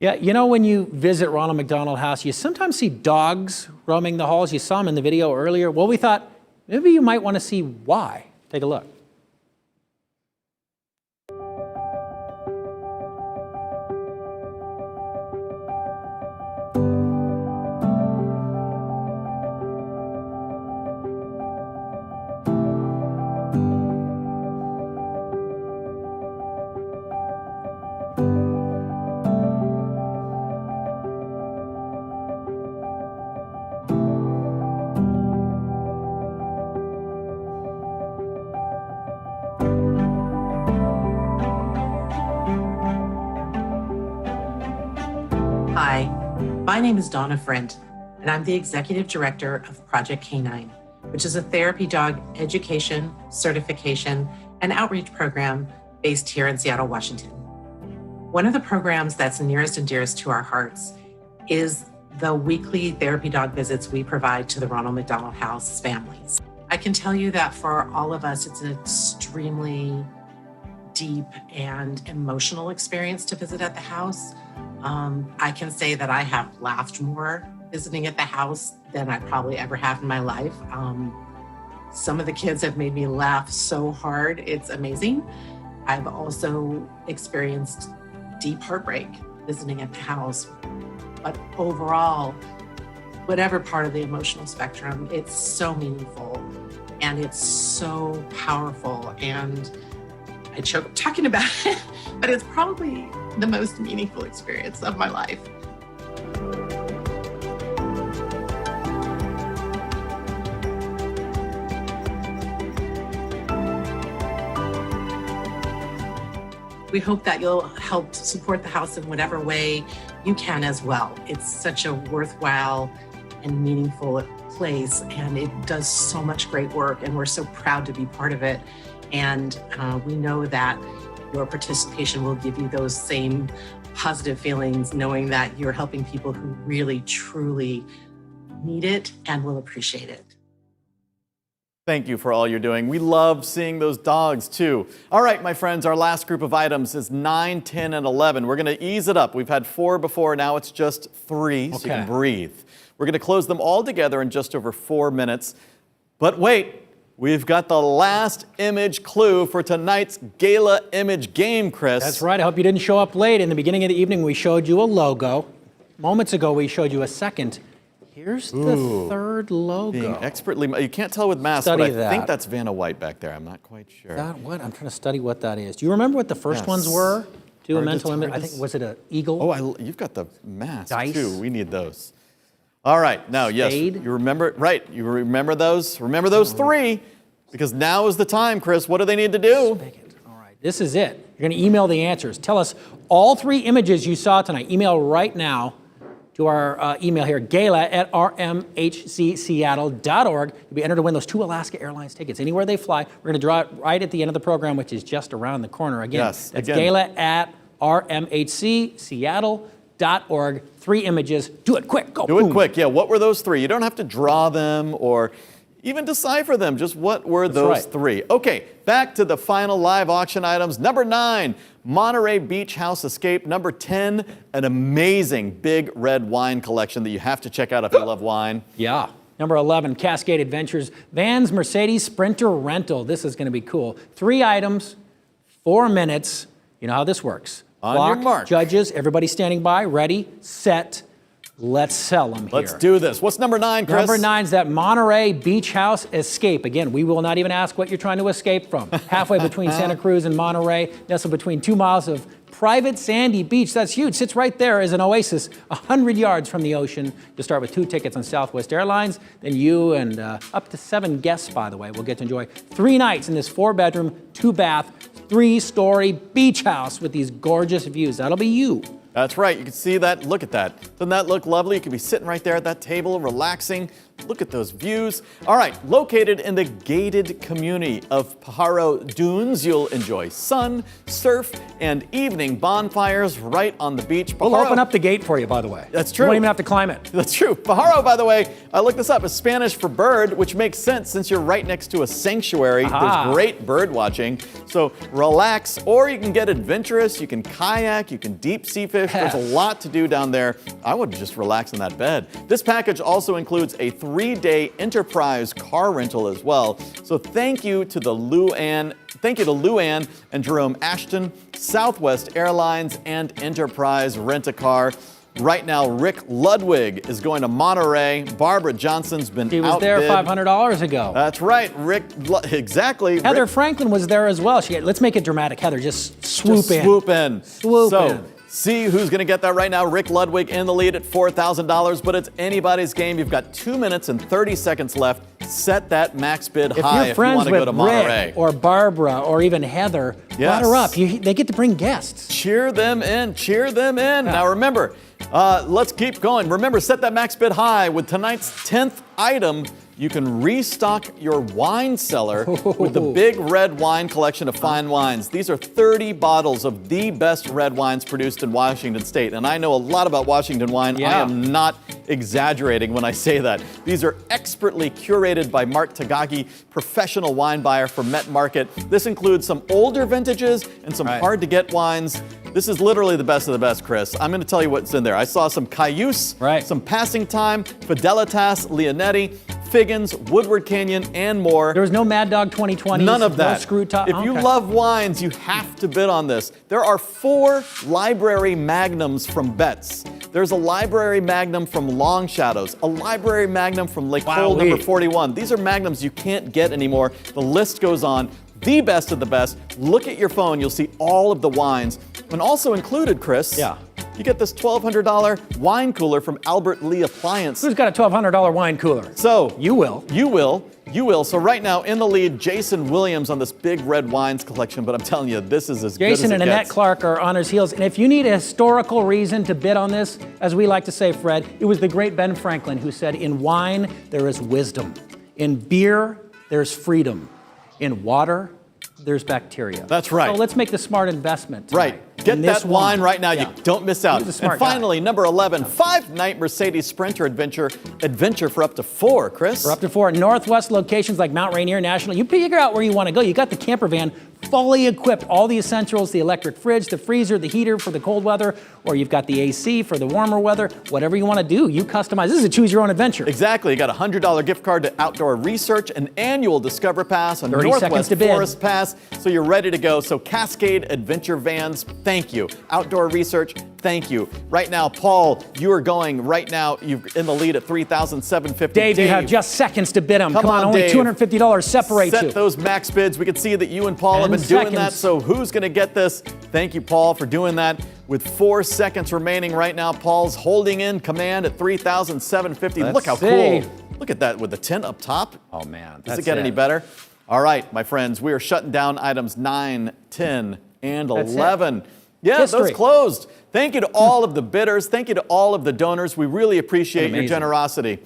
Yeah, you know when you visit Ronald McDonald House, you sometimes see dogs roaming the halls. You saw them in the video earlier. Well, we thought maybe you might want to see why. Take a look. Hi, my name is Donna Friend, and I'm the Executive Director of Project Canine, which is a therapy dog education, certification, and outreach program based here in Seattle, Washington. One of the programs that's nearest and dearest to our hearts is the weekly therapy dog visits we provide to the Ronald McDonald House families. I can tell you that for all of us, it's an extremely deep and emotional experience to visit at the house. I can say that I have laughed more visiting at the house than I probably ever have in my life. Some of the kids have made me laugh so hard, it's amazing. I've also experienced deep heartbreak visiting at the house. But overall, whatever part of the emotional spectrum, it's so meaningful and it's so powerful. And I choke up talking about it, but it's probably the most meaningful experience of my life. We hope that you'll help support the house in whatever way you can as well. It's such a worthwhile and meaningful place, and it does so much great work, and we're so proud to be part of it. And we know that your participation will give you those same positive feelings, knowing that you're helping people who really, truly need it and will appreciate it. Thank you for all you're doing. We love seeing those dogs too. All right, my friends, our last group of items is 9, 10, and 11. We're going to ease it up. We've had 4 before, now it's just 3, so you can breathe. We're going to close them all together in just over 4 minutes. But wait, we've got the last image clue for tonight's Gala image game, Chris. That's right. I hope you didn't show up late. In the beginning of the evening, we showed you a logo. Moments ago, we showed you a second. Here's the third logo. Being expertly, you can't tell with masks, Study but I that. think that's Vanna White back there. I'm not quite sure. That what? I'm trying to study what that is. Do you remember what the first ones were? Do a mental image. I think, was it an eagle? Oh, you've got the mask Dice. too. We need those. All right, now, yes, you remember, right, you remember those? Remember those 3, because now is the time, Chris. What do they need to do? This is it. You're going to email the answers. Tell us all 3 images you saw tonight. Email right now to our email here, gala@rmhcseattle.org. You'll be entered to win those 2 Alaska Airlines tickets. Anywhere they fly, we're going to draw it right at the end of the program, which is just around the corner. Again, Yes, that's again. gala@rmhcseattle.org. 3 images. Do it quick. Go. Do it Boom. quick. Yeah, what were those 3? You don't have to draw them or even decipher them. Just what were those right. 3? Okay, back to the final live auction items. Number 9, Monterey Beach House Escape. Number 10, an amazing big red wine collection that you have to check out if you love wine. Yeah. Number 11, Cascade Adventures, Vans Mercedes Sprinter Rental. This is going to be cool. 3 items, 4 minutes. You know how this works. On Clock, your mark. Judges, everybody standing by, ready, set, let's sell them here. Let's do this. What's number 9, Chris? Number 9 is that Monterey Beach House Escape. Again, we will not even ask what you're trying to escape from. Halfway between Santa Cruz and Monterey, nestled between 2 miles of private sandy beach. That's huge. Sits right there as an oasis, 100 yards from the ocean. You'll start with 2 tickets on Southwest Airlines. Then you and up to 7 guests, by the way, will get to enjoy 3 nights in this 4-bedroom, 2-bath, 3-story beach house with these gorgeous views. That'll be you. That's right. You can see that. Look at that. Doesn't that look lovely? You could be sitting right there at that table, relaxing. Look at those views. All right, located in the gated community of Pajaro Dunes, you'll enjoy sun, surf, and evening bonfires right on the beach. We'll open up the gate for you, by the way. That's true. You won't even have to climb it. That's true. Pajaro, by the way, I looked this up, is Spanish for bird, which makes sense since you're right next to a sanctuary. Aha. There's great bird watching. So relax, or you can get adventurous. You can kayak, you can deep sea fish. There's a lot to do down there. I would just relax in that bed. This package also includes a 3-day enterprise car rental as well. So thank you to Luann and Jerome Ashton, Southwest Airlines, and Enterprise Rent-A-Car. Right now, Rick Ludwig is going to Monterey. Barbara Johnson's been He was there $500 ago. That's right, exactly. Heather Franklin was there as well. Let's make it dramatic. Heather, just swoop in. Swoop in. Swoop so, in. See who's going to get that right now. Rick Ludwig in the lead at $4,000, but it's anybody's game. You've got 2 minutes and 30 seconds left. Set that max bid high if you want to go to Monterey. Rick or Barbara or even Heather, Yes. butter up. They get to bring guests. Cheer them in. Cheer them in. Now remember, let's keep going. Remember, set that max bid high. With tonight's 10th item, you can restock your wine cellar with the big red wine collection of fine wines. These are 30 bottles of the best red wines produced in Washington State. And I know a lot about Washington wine. Yeah. I am not exaggerating when I say that. These are expertly curated by Mark Tagagi, professional wine buyer for Met Market. This includes some older vintages and some hard-to-get wines. This is literally the best of the best, Chris. I'm going to tell you what's in there. I saw some Cayuse, some Passing Time, Fidelitas, Leonetti, Figgins, Woodward Canyon, and more. There was no Mad Dog 2020. None of that. No Screw Top. If you love wines, you have to bid on this. There are 4 Library Magnums from Betts. There's a Library Magnum from Long Shadows, a Library Magnum from Lake Cole number 41. These are Magnums you can't get anymore. The list goes on. The best of the best. Look at your phone. You'll see all of the wines. And also included, Chris. Yeah. You get this $1,200 wine cooler from Albert Lee Appliance. Who's got a $1,200 wine cooler? So you will. You will. You will. So right now in the lead, Jason Williams on this big red wines collection. But I'm telling you, this is as good as Jason it and Annette gets. Clark are on his heels. And if you need a historical reason to bid on this, as we like to say, Fred, it was the great Ben Franklin who said, in wine, there is wisdom. In beer, there's freedom. In water, there's bacteria. That's right. So let's make the smart investment tonight. Right. Get that wine right now. You don't miss out. He's a smart And finally, number 11, 5-night Mercedes Sprinter adventure for up to 4, Chris. For up to 4 Northwest locations like Mount Rainier National. You figure out where you want to go. You got the camper van fully equipped, all the essentials, the electric fridge, the freezer, the heater for the cold weather, or you've got the AC for the warmer weather. Whatever you want to do, you customize. This is a choose your own adventure. Exactly. You got a $100 gift card to Outdoor Research, an annual Discover Pass, a 30 seconds Northwest to bid. Forest Pass, so you're ready to go. So Cascade Adventure Vans, thank you. Outdoor Research, thank you. Right now, Paul, you are going right now. You're in the lead at $3,750. Dave, you have just seconds to bid them. Come on, only Dave. $250 separates you. Set those max bids. We can see that you and Paul have 10 been doing that. seconds. So who's going to get this? Thank you, Paul, for doing that. With 4 seconds remaining right now, Paul's holding in command at $3,750. Look how cool. Look at that with the tint up top. Oh, man. Does it get any better? All right, my friends, we are shutting down items 9, 10, and 11. Yeah, History. those closed. Thank you to all of the bidders. Thank you to all of the donors. We really appreciate your generosity.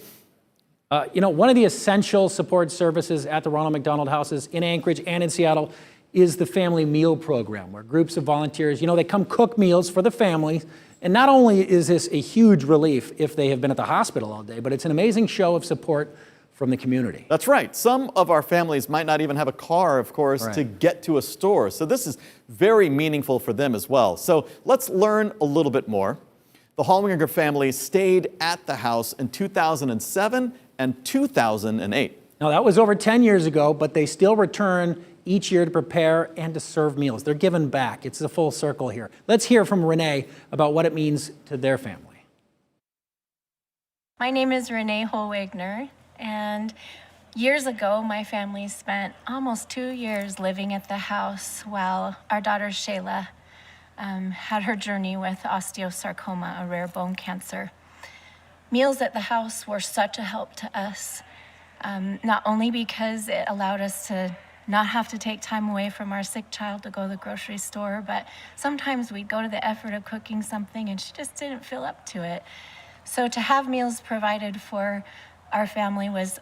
One of the essential support services at the Ronald McDonald Houses in Anchorage and in Seattle is the family meal program, where groups of volunteers, they come cook meals for the families. And not only is this a huge relief if they have been at the hospital all day, but it's an amazing show of support from the community. That's right. Some of our families might not even have a car, of course, to get to a store. So this is very meaningful for them as well. So let's learn a little bit more. The Hallwinger family stayed at the house in 2007 and 2008. Now, that was over 10 years ago, but they still return each year to prepare and to serve meals. They're giving back. It's a full circle here. Let's hear from Renee about what it means to their family. My name is Renee Holwagner, and years ago, my family spent almost 2 years living at the house while our daughter Shayla had her journey with osteosarcoma, a rare bone cancer. Meals at the house were such a help to us, not only because it allowed us to not have to take time away from our sick child to go to the grocery store, but sometimes we'd go to the effort of cooking something and she just didn't feel up to it. So to have meals provided for our family was,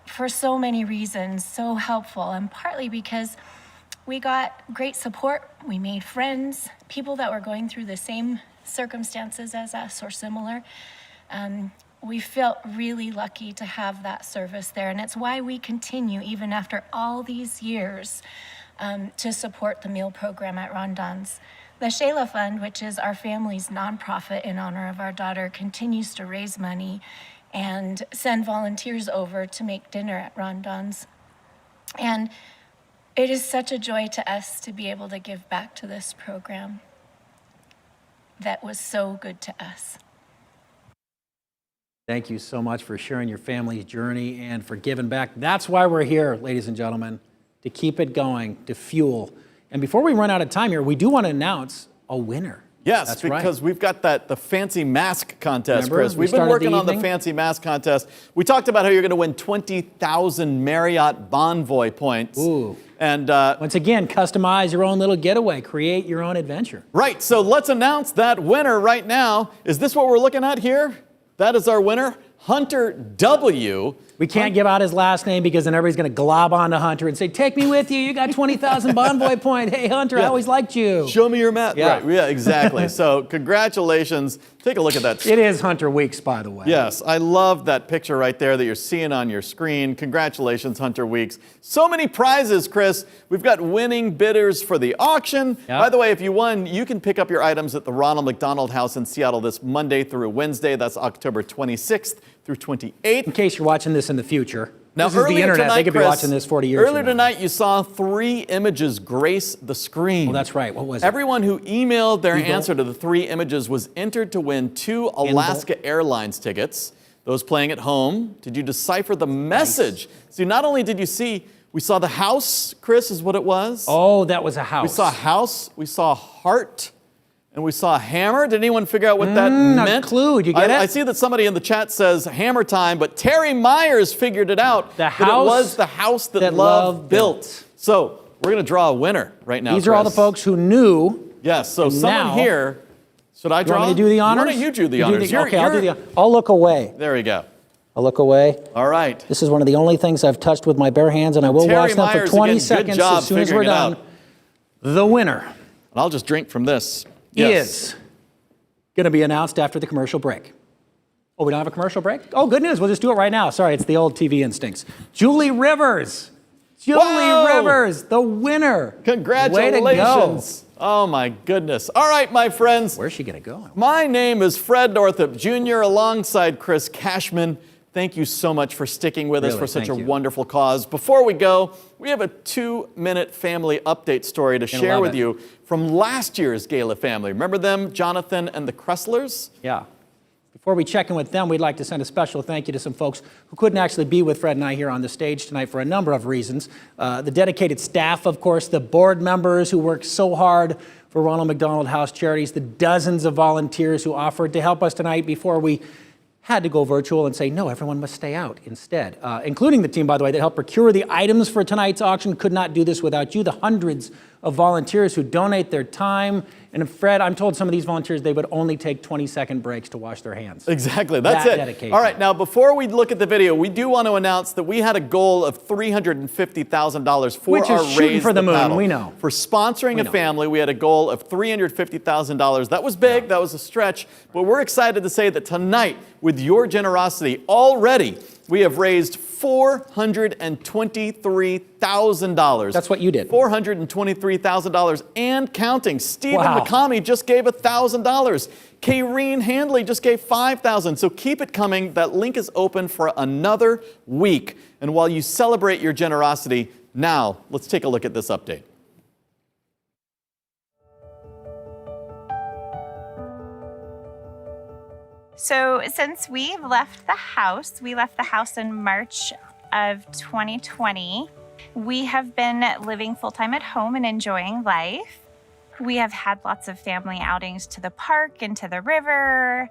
for so many reasons, so helpful, and partly because we got great support. We made friends, people that were going through the same circumstances as us or similar. We felt really lucky to have that service there, and it's why we continue, even after all these years, to support the meal program at Rondon's. The Shayla Fund, which is our family's nonprofit in honor of our daughter, continues to raise money and send volunteers over to make dinner at Rondon's. And it is such a joy to us to be able to give back to this program that was so good to us. Thank you so much for sharing your family's journey and for giving back. That's why we're here, ladies and gentlemen, to keep it going, to fuel. And before we run out of time here, we do want to announce a winner. Yes, that's because we've got the fancy mask contest, Remember, Chris. We've been working on the fancy mask contest. We talked about how you're going to win 20,000 Marriott Bonvoy points. Ooh. And once again, customize your own little getaway. Create your own adventure. Right, so let's announce that winner right now. Is this what we're looking at here? That is our winner, Hunter W. We can't give out his last name because then everybody's going to glob onto Hunter and say, take me with you. You got 20,000 Bonvoy points. Hey, Hunter, I always liked you. Show me your map. Yeah. Right. Yeah, exactly. So congratulations. Take a look at that. It is Hunter Weeks, by the way. Yes, I love that picture right there that you're seeing on your screen. Congratulations, Hunter Weeks. So many prizes, Chris. We've got winning bidders for the auction. Yep. By the way, if you won, you can pick up your items at the Ronald McDonald House in Seattle this Monday through Wednesday. That's October 26th through 28th. In case you're watching this in the future. Now, this is the internet. Tonight, they could Chris, be watching this 40 years Earlier from now. tonight, you saw 3 images grace the screen. Oh, that's right. What was it? Everyone who emailed their Eagle. answer to the 3 images was entered to win 2 Alaska Airlines tickets. Those playing at home, did you decipher the message? Nice. See, not only did you see, we saw the house, Chris, is what it was. Oh, that was a house. We saw a house, we saw a heart, and we saw a hammer. Did anyone figure out what that meant? A clue. Did you get it? I see that somebody in the chat says hammer time, but Terry Myers figured it out. The house it was the house that love built. So we're going to draw a winner right now. These are all the folks who knew. Yes. So someone here. Should I draw? You want me to do the honors? Why don't you do the honors? Okay, I'll do the. I'll look away. There we go. I'll look away. All right. This is one of the only things I've touched with my bare hands, and I will watch them for 20 seconds as soon as we're done. The winner. And I'll just drink from this. Is going to be announced after the commercial break. Oh, we don't have a commercial break? Oh, good news. We'll just do it right now. Sorry, it's the old TV instincts. Julie Rivers. Julie Rivers, the winner. Congratulations. Way to go. Oh, my goodness. All right, my friends. Where's she going to go? My name is Fred Northup Jr. alongside Chris Cashman. Thank you so much for sticking with us for such a wonderful cause. Before we go, we have a 2-minute family update story to share with you from last year's Gala family. Remember them, Jonathan and the Kresslers? Yeah. Before we check in with them, we'd like to send a special thank you to some folks who couldn't actually be with Fred and I here on the stage tonight for a number of reasons. The dedicated staff, of course, the board members who worked so hard for Ronald McDonald House Charities, the dozens of volunteers who offered to help us tonight before we had to go virtual and say, no, everyone must stay out instead, including the team, by the way, that helped procure the items for tonight's auction. Could not do this without you, the hundreds of volunteers who donate their time. And Fred, I'm told some of these volunteers, they would only take 20-second breaks to wash their hands. Exactly, that's that it. Dedication. All right, now before we look at the video, we do want to announce that we had a goal of $350,000 for Which is our shooting Raise for the Moon, Paddle. we know. For sponsoring a family, we had a goal of $350,000. That was big, that was a stretch, but we're excited to say that tonight, with your generosity, already we have raised $423,000. That's what you did. $423,000 and counting. Stephen McCamey just gave $1,000. Kayreen Handley just gave $5,000. So keep it coming. That link is open for another week. And while you celebrate your generosity, now let's take a look at this update. So since we've left the house, we left the house in March of 2020, we have been living full-time at home and enjoying life. We have had lots of family outings to the park and to the river,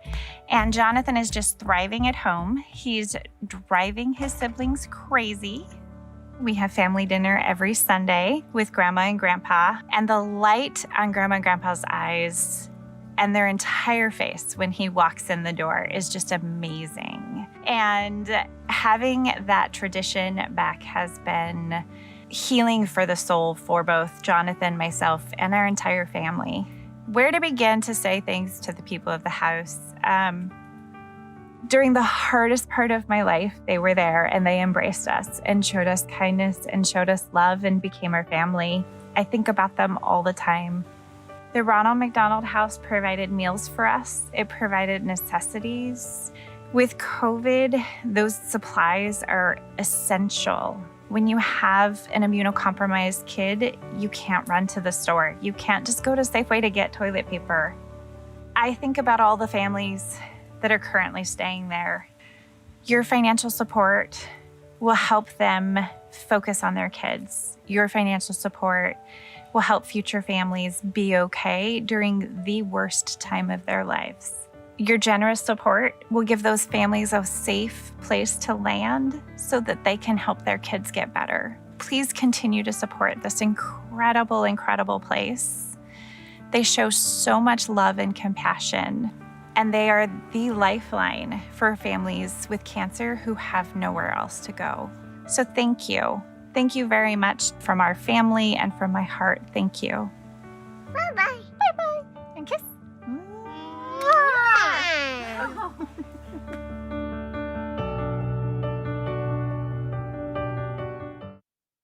and Jonathan is just thriving at home. He's driving his siblings crazy. We have family dinner every Sunday with Grandma and Grandpa, and the light on Grandma and Grandpa's eyes and their entire face when he walks in the door is just amazing. And having that tradition back has been healing for the soul for both Jonathan, myself, and our entire family. Where to begin to say thanks to the people of the house? During the hardest part of my life, they were there and they embraced us and showed us kindness and showed us love and became our family. I think about them all the time. The Ronald McDonald House provided meals for us. It provided necessities. With COVID, those supplies are essential. When you have an immunocompromised kid, you can't run to the store. You can't just go to Safeway to get toilet paper. I think about all the families that are currently staying there. Your financial support will help them focus on their kids. Your financial support will help future families be okay during the worst time of their lives. Your generous support will give those families a safe place to land so that they can help their kids get better. Please continue to support this incredible, incredible place. They show so much love and compassion, and they are the lifeline for families with cancer who have nowhere else to go. So thank you. Thank you very much from our family and from my heart. Thank you. Bye-bye. Bye-bye. And kiss.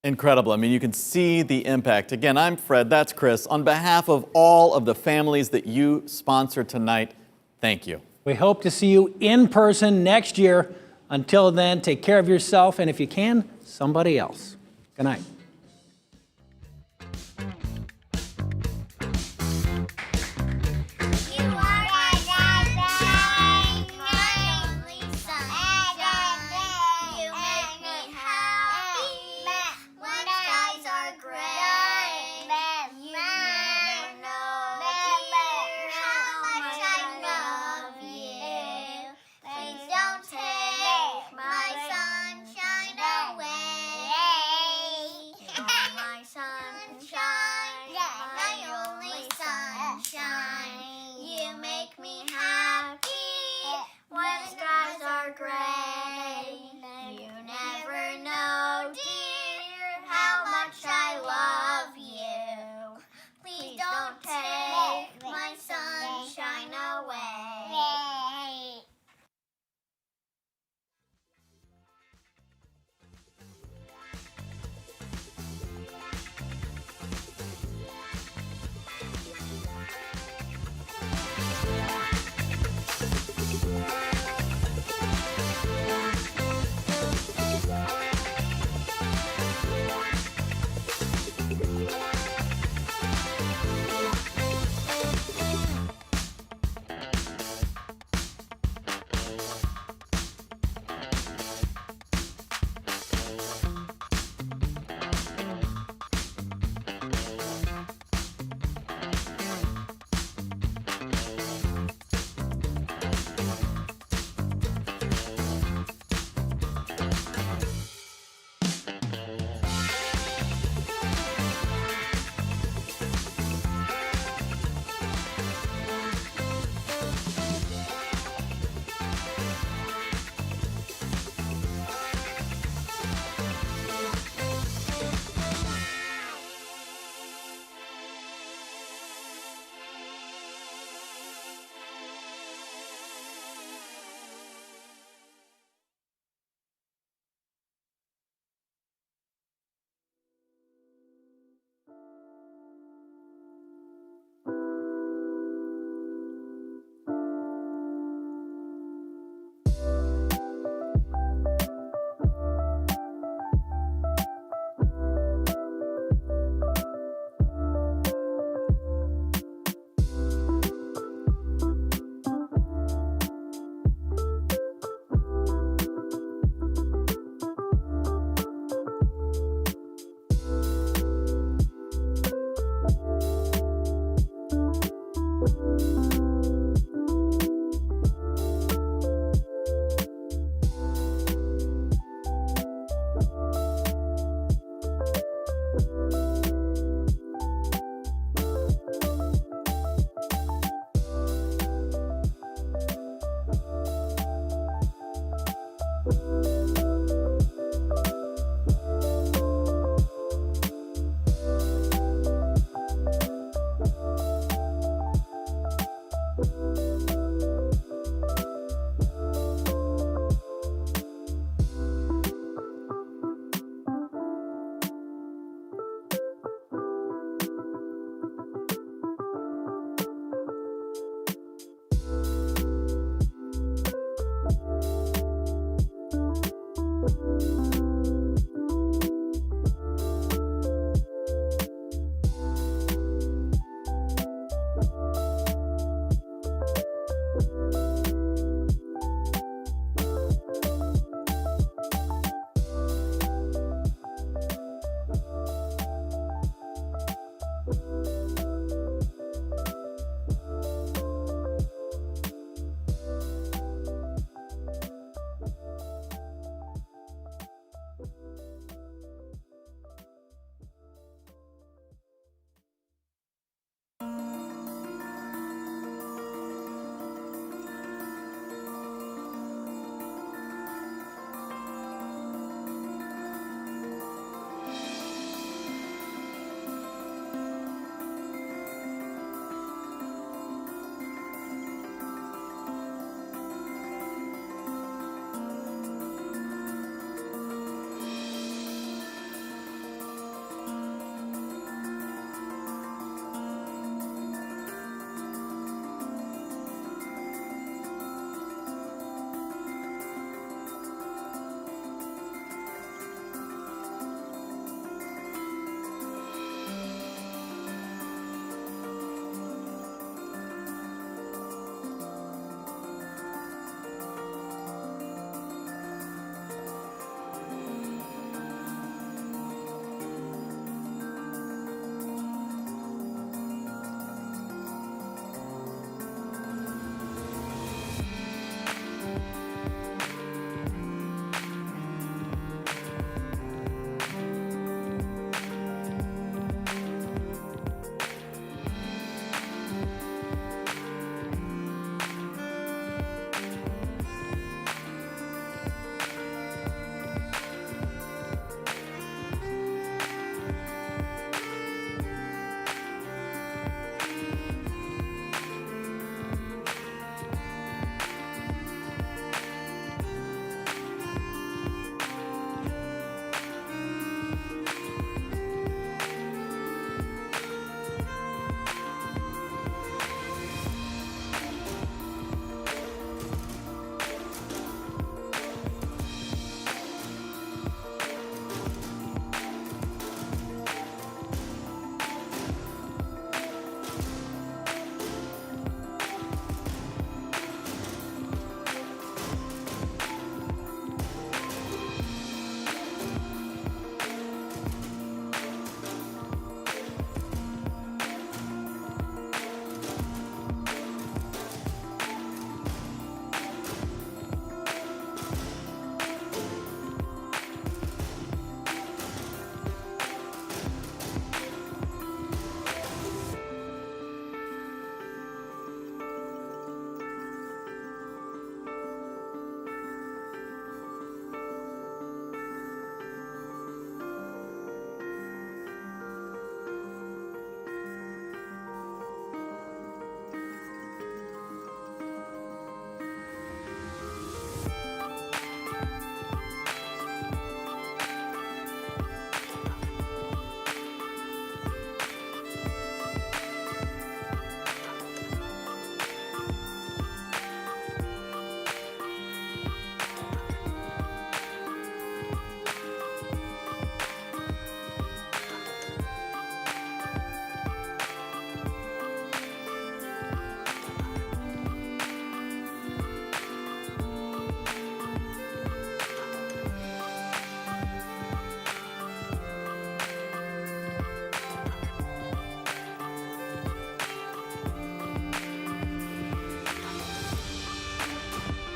Incredible. I mean, you can see the impact. Again, I'm Fred, that's Chris. On behalf of all of the families that you sponsor tonight, thank you. We hope to see you in person next year. Until then, take care of yourself, and if you can, somebody else. Good night.